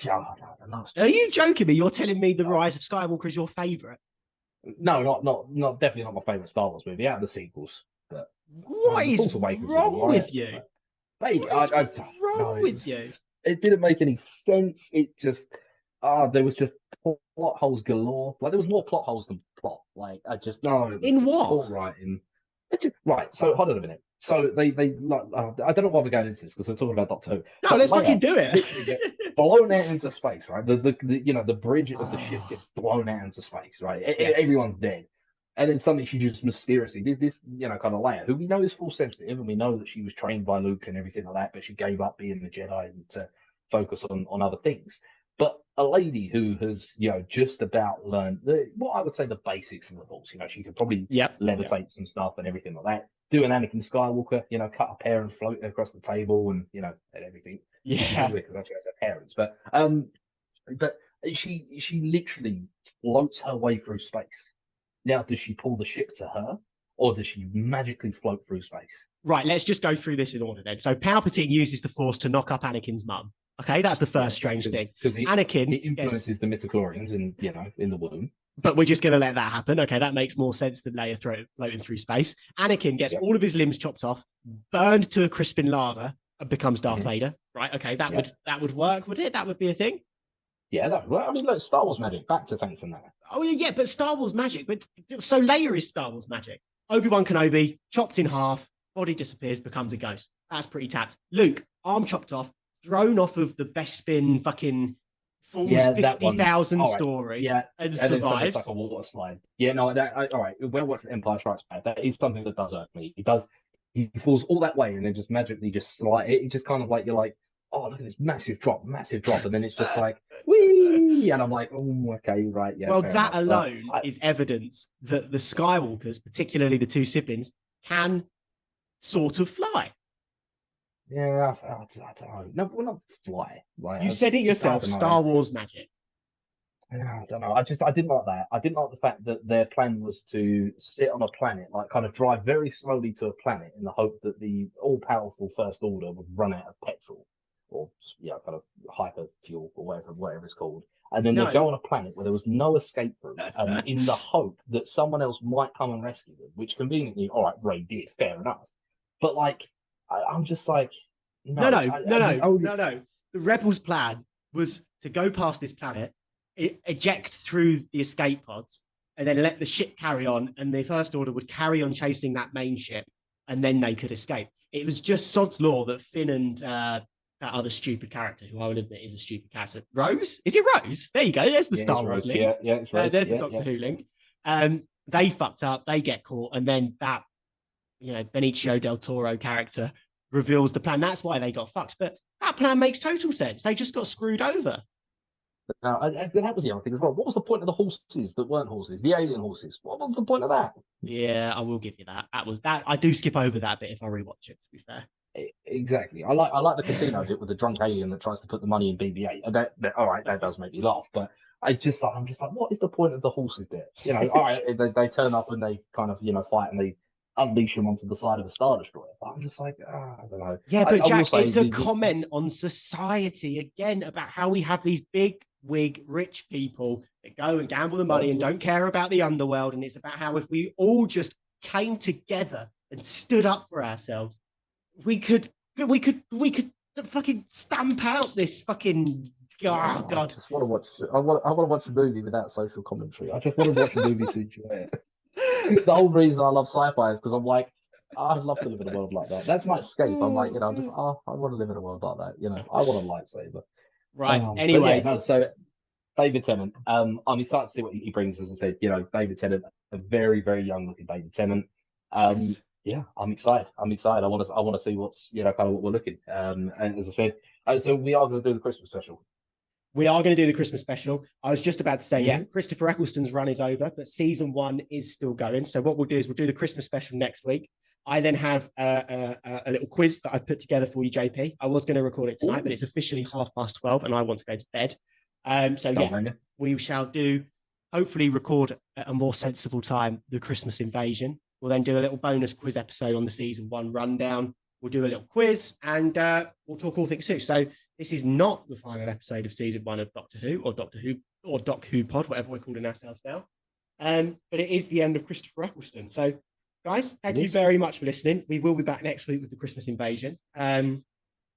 Last Are Jedi you is just, joking me? You're telling me The oh, Rise of Skywalker is your favorite? no, not definitely not my favorite Star Wars movie out of the sequels. But What The is Force Awakens was wrong alright. with you? Mate, What is no, wrong with you? it didn't make any sense. It just, there was just plot holes galore. Like there was more plot holes than plot. Like I just, no, it was In just what? poor writing. Right. So hold on a minute. So they like, I don't know why we're going into this because we're talking about Doctor Who. No, So let's fucking Leia do it. literally gets blown out into space, right? The bridge of the ship gets blown out into space, right? Yes. Everyone's dead. And then suddenly she just mysteriously did this, kind of Leia, who we know is Force sensitive, and we know that she was trained by Luke and everything like that, but she gave up being the Jedi to focus on other things. But a lady who has, just about learned what I would say the basics of the Force, she could probably Yep. levitate some stuff and everything like that. Do an Anakin Skywalker, cut a pear and float across the table and, and everything. Which is really Yeah. weird because actually has her parents. But she literally floats her way through space. Now, does she pull the ship to her, or does she magically float through space? Right, let's just go through this in order then. So Palpatine uses the Force to knock up Anakin's mum. Okay, that's the Yeah, first strange thing. because Anakin, it yes, influences the midichlorians in the womb. but we're just going to let that happen. Okay, that makes more sense than Leia floating through space. Anakin gets Yep. all of his limbs chopped off, burned to a crisp in lava, and becomes Darth Mhm. Vader. Right? Okay, that Yep. would work, would it? That would be a thing. Yeah, I mean, look, Star Wars magic. Back to Thanks and that. Oh yeah, but Star Wars magic. But so Leia is Star Wars magic. Obi-Wan Kenobi chopped in half, body disappears, becomes a ghost. That's pretty tapped. Luke, arm chopped off, thrown off of the Bespin fucking falls Yeah, that one. 50,000 All right. stories Yeah, and and then suddenly survives. it's like a water slide. Yeah, no, all right. When I watch Empire Strikes Back, that is something that does irk me. He does. He falls all that way and then just magically just slide. It just kind of like you're like, oh, look at this massive drop, and then it's just like, wee, and I'm like, oh, okay, right, yeah, Well, fair that enough. But alone is evidence that the Skywalkers, particularly the two siblings, can sort of fly. Yeah, I don't know. No, we're not fly. Like, You said it I yourself, don't know. Star Wars magic. Yeah, I don't know. I didn't like that. I didn't like the fact that their plan was to sit on a planet, like kind of drive very slowly to a planet in the hope that the all-powerful First Order would run out of petrol or kind of hyper fuel or whatever it's called. And then they'd No, go on a planet where there was no escape route, in the hope that someone else might come and rescue them, which conveniently, all right, Ray did, fair enough. But like, I'm just like, no, no. no, no, The no, only no, no. The rebels' plan was to go past this planet, eject through the escape pods, and then let the ship carry on, and the First Order would carry on chasing that main ship, and then they could escape. It was just sod's law that Finn and that other stupid character, who I would admit is a stupid character, Rose? Is it Rose? There you go. There's the Star Wars Rose. link. Yeah, it's Rose. There's the Doctor Who link. They fucked up. They get caught, and then that Benicio del Toro character reveals the plan. That's why they got fucked. But that plan makes total sense. They just got screwed over. Now, that was the other thing as well. What was the point of the horses that weren't horses? The alien horses. What was the point of that? Yeah, I will give you that. That was that. I do skip over that bit if I rewatch it. To be fair. Exactly. I like the casino bit with the drunk alien that tries to put the money in BB-8. All right, that does make me laugh. But I'm just like, what is the point of the horses bit? All right, they turn up and they kind of fight and they unleash them onto the side of a Star Destroyer. But I'm just like, I don't know. Yeah, but Jack, say, it's a comment on society again about how we have these big wig rich people that go and gamble the money and don't care about the underworld. And it's about how if we all just came together and stood up for ourselves, we could fucking stamp out this fucking God. I just want to watch. I want to watch a movie without social commentary. I just want to watch a movie to enjoy it. It's the whole reason I love sci-fi is because I'm like, I'd love to live in a world like that. That's my escape. I'm like, I want to live in a world like that. I want a lightsaber. Right. Anyway, so David Tennant. I'm excited to see what he brings. As I said, David Tennant, a very, very young looking David Tennant. yes. Yeah, I'm excited. I want to see what's kind of what we're looking. And as I said, so we are going to do the Christmas special. We are going to do the Christmas special. I was just about to say, yeah, Christopher Ecclestone's run is over, but season 1 is still going. So what we'll do is we'll do the Christmas special next week. I then have a little quiz that I've put together for you, JP. I was going to record it tonight, but it's officially 12:30 and I want to go to bed. We shall hopefully record at a more sensible time, the Christmas invasion. We'll then do a little bonus quiz episode on the season 1 rundown. We'll do a little quiz and we'll talk all things Who. So this is not the final episode of season 1 of Doctor Who or Doc Who Pod, whatever we're calling ourselves now. But it is the end of Christopher Ecclestone. So guys, thank you very much for listening. We will be back next week with the Christmas invasion.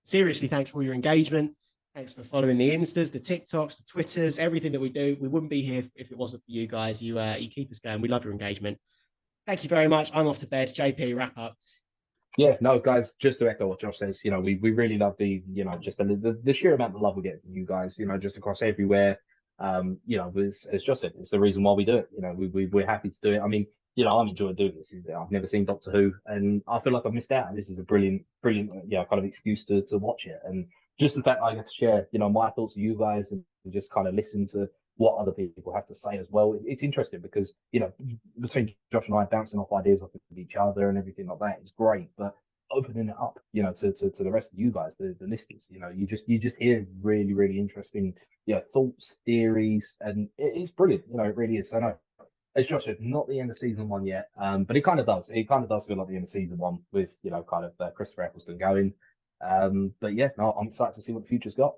Seriously, thanks for all your engagement. Thanks for following the Instas, the TikToks, the Twitters, everything that we do. We wouldn't be here if it wasn't for you guys. You keep us going. We love your engagement. Thank you very much. I'm off to bed. JP, wrap up. Yeah, no, guys, just to echo what Josh says, we really love just the sheer amount of love we get from you guys, just across everywhere. As Josh said, it's the reason why we do it. We're happy to do it. I mean, I'm enjoying doing this. I've never seen Doctor Who, and I feel like I've missed out. This is a brilliant, kind of excuse to watch it, and just the fact I get to share, my thoughts with you guys and just kind of listen to what other people have to say as well. It's interesting because, between Josh and I bouncing off ideas off of each other and everything like that is great, but opening it up, to the rest of you guys, the listeners, you just hear really, really interesting, thoughts, theories, and it's brilliant. It really is. So no, as Josh said, not the end of season 1 yet, but it kind of does. It kind of does feel like the end of season 1 with, Christopher Ecclestone going. But yeah, no, I'm excited to see what the future's got.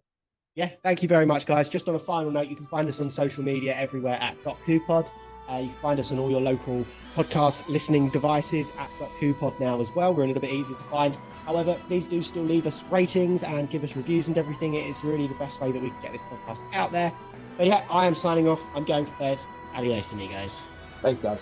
Yeah, thank you very much, guys. Just on a final note, you can find us on social media everywhere at DocWhoPod. You can find us on all your local podcast listening devices at DocWhoPod now as well. We're a little bit easier to find. However, please do still leave us ratings and give us reviews and everything. It is really the best way that we can get this podcast out there. But yeah, I am signing off. I'm going to bed. Adios, amigos. Thanks, guys.